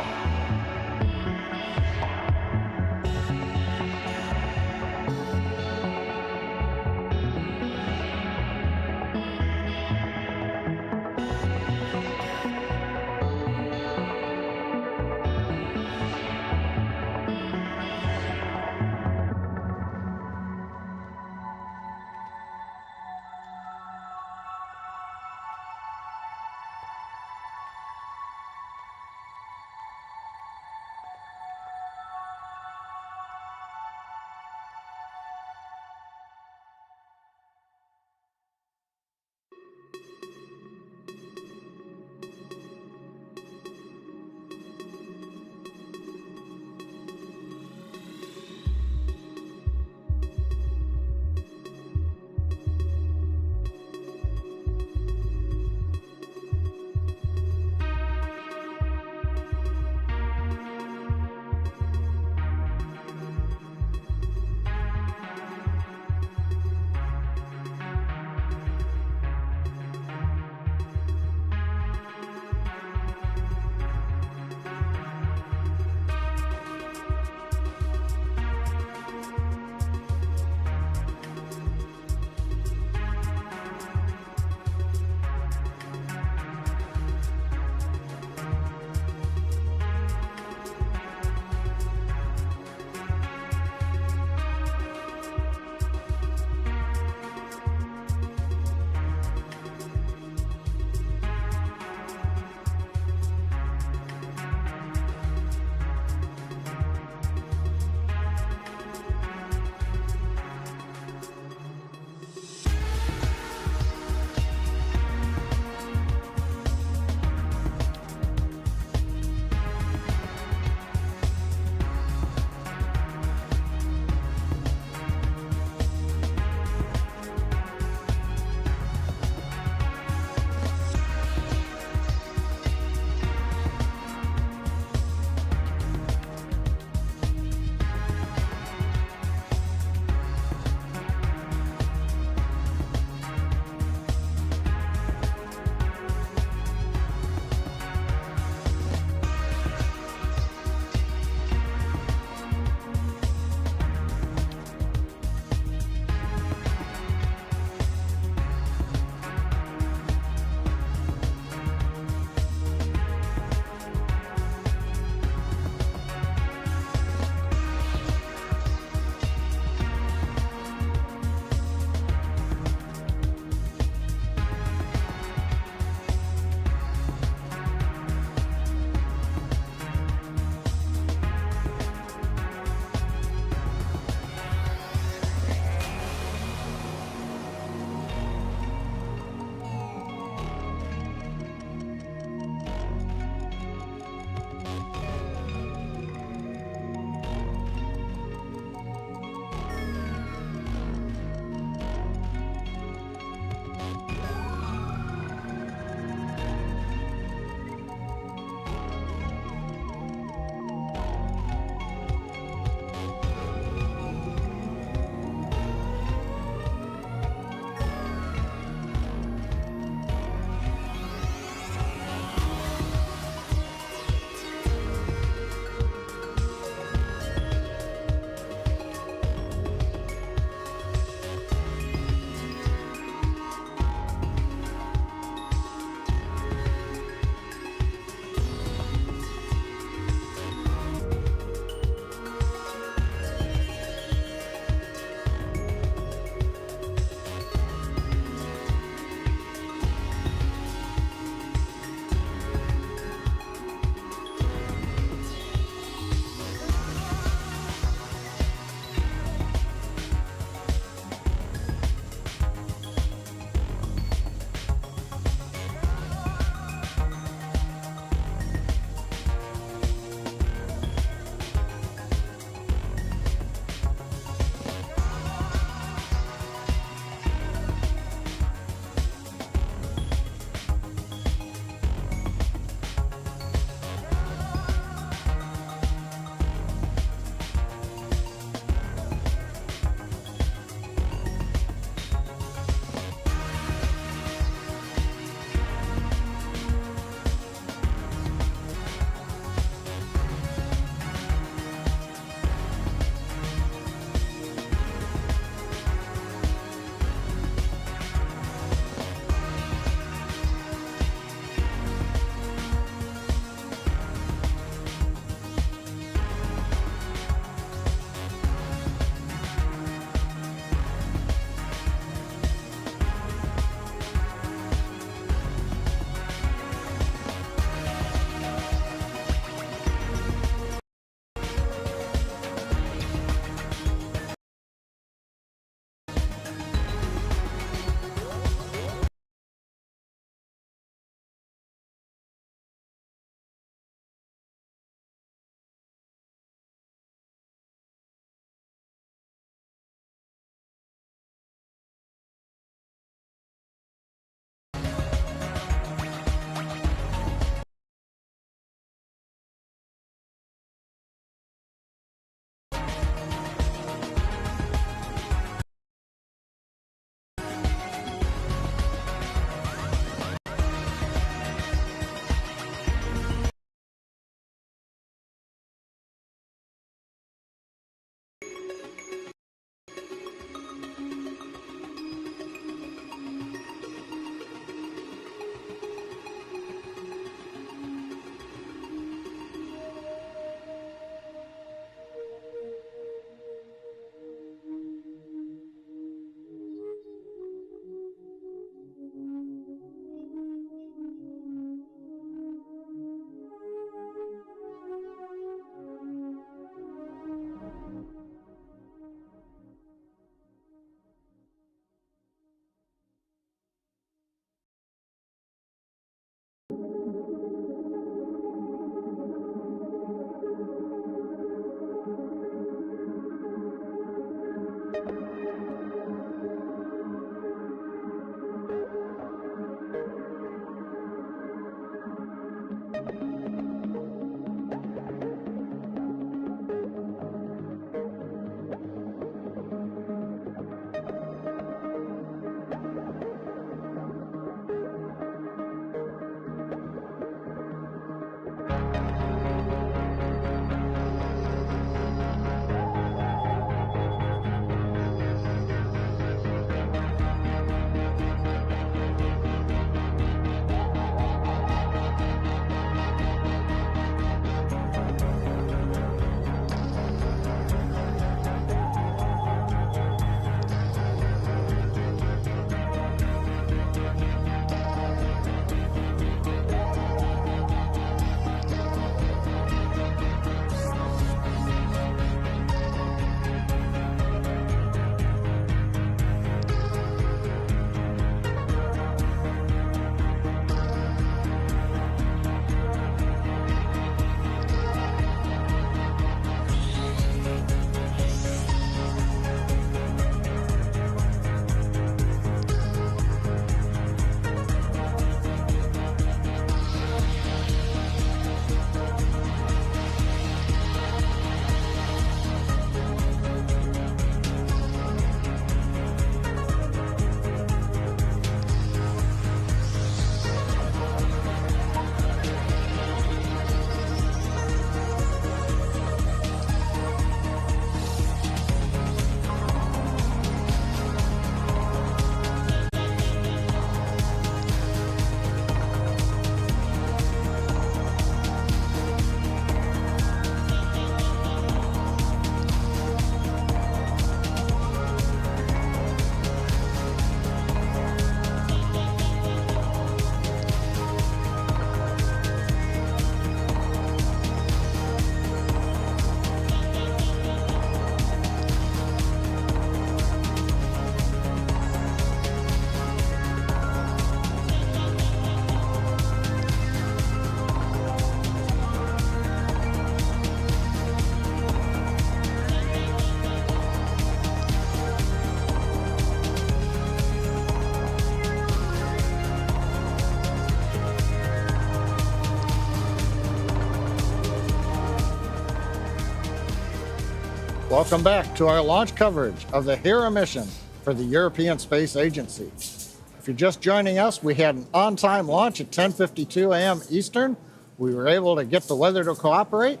Welcome back to our launch coverage of the HERA mission for the European Space Agency. If you're just joining us, we had an on-time launch at 10:52 a.m. Eastern. We were able to get the weather to cooperate.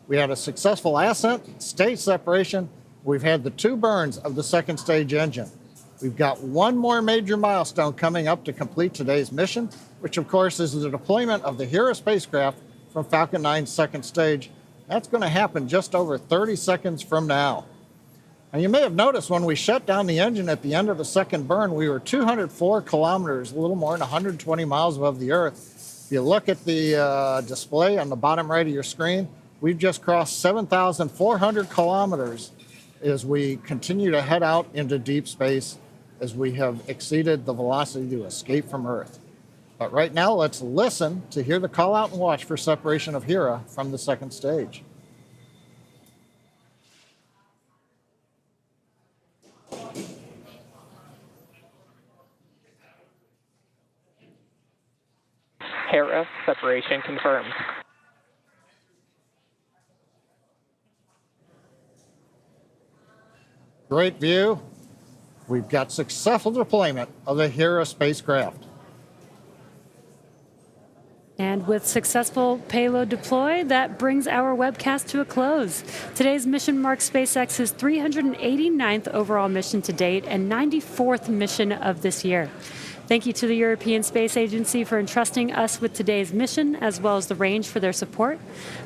We had a successful ascent, stage separation. We've had the 2 burns of the second stage engine. We've got one more major milestone coming up to complete today's mission, which of course is the deployment of the HERA spacecraft from Falcon 9's second stage. That's going to happen just over 30 seconds from now. And you may have noticed when we shut down the engine at the end of the second burn, we were 204 kilometers, a little more than 120 miles above the Earth. If you look at the display on the bottom right of your screen, we've just crossed 7,400 kilometers as we continue to head out into deep space as we have exceeded the velocity to escape from Earth. But right now, let's listen to hear the call out and watch for separation of HERA from the second stage. HERA separation confirmed. Great view. We've got successful deployment of the HERA spacecraft. And with successful payload deploy, that brings our webcast to a close. Today's mission marks SpaceX's 389th overall mission to date and 94th mission of this year. Thank you to the European Space Agency for entrusting us with today's mission, as well as the range for their support.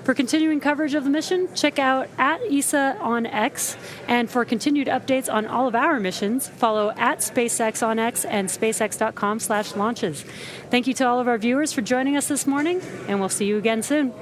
For continuing coverage of the mission, check out @ESA on X. And for continued updates on all of our missions, follow @SpaceX on X and spacex.com/launches. Thank you to all of our viewers for joining us this morning, and we'll see you again soon.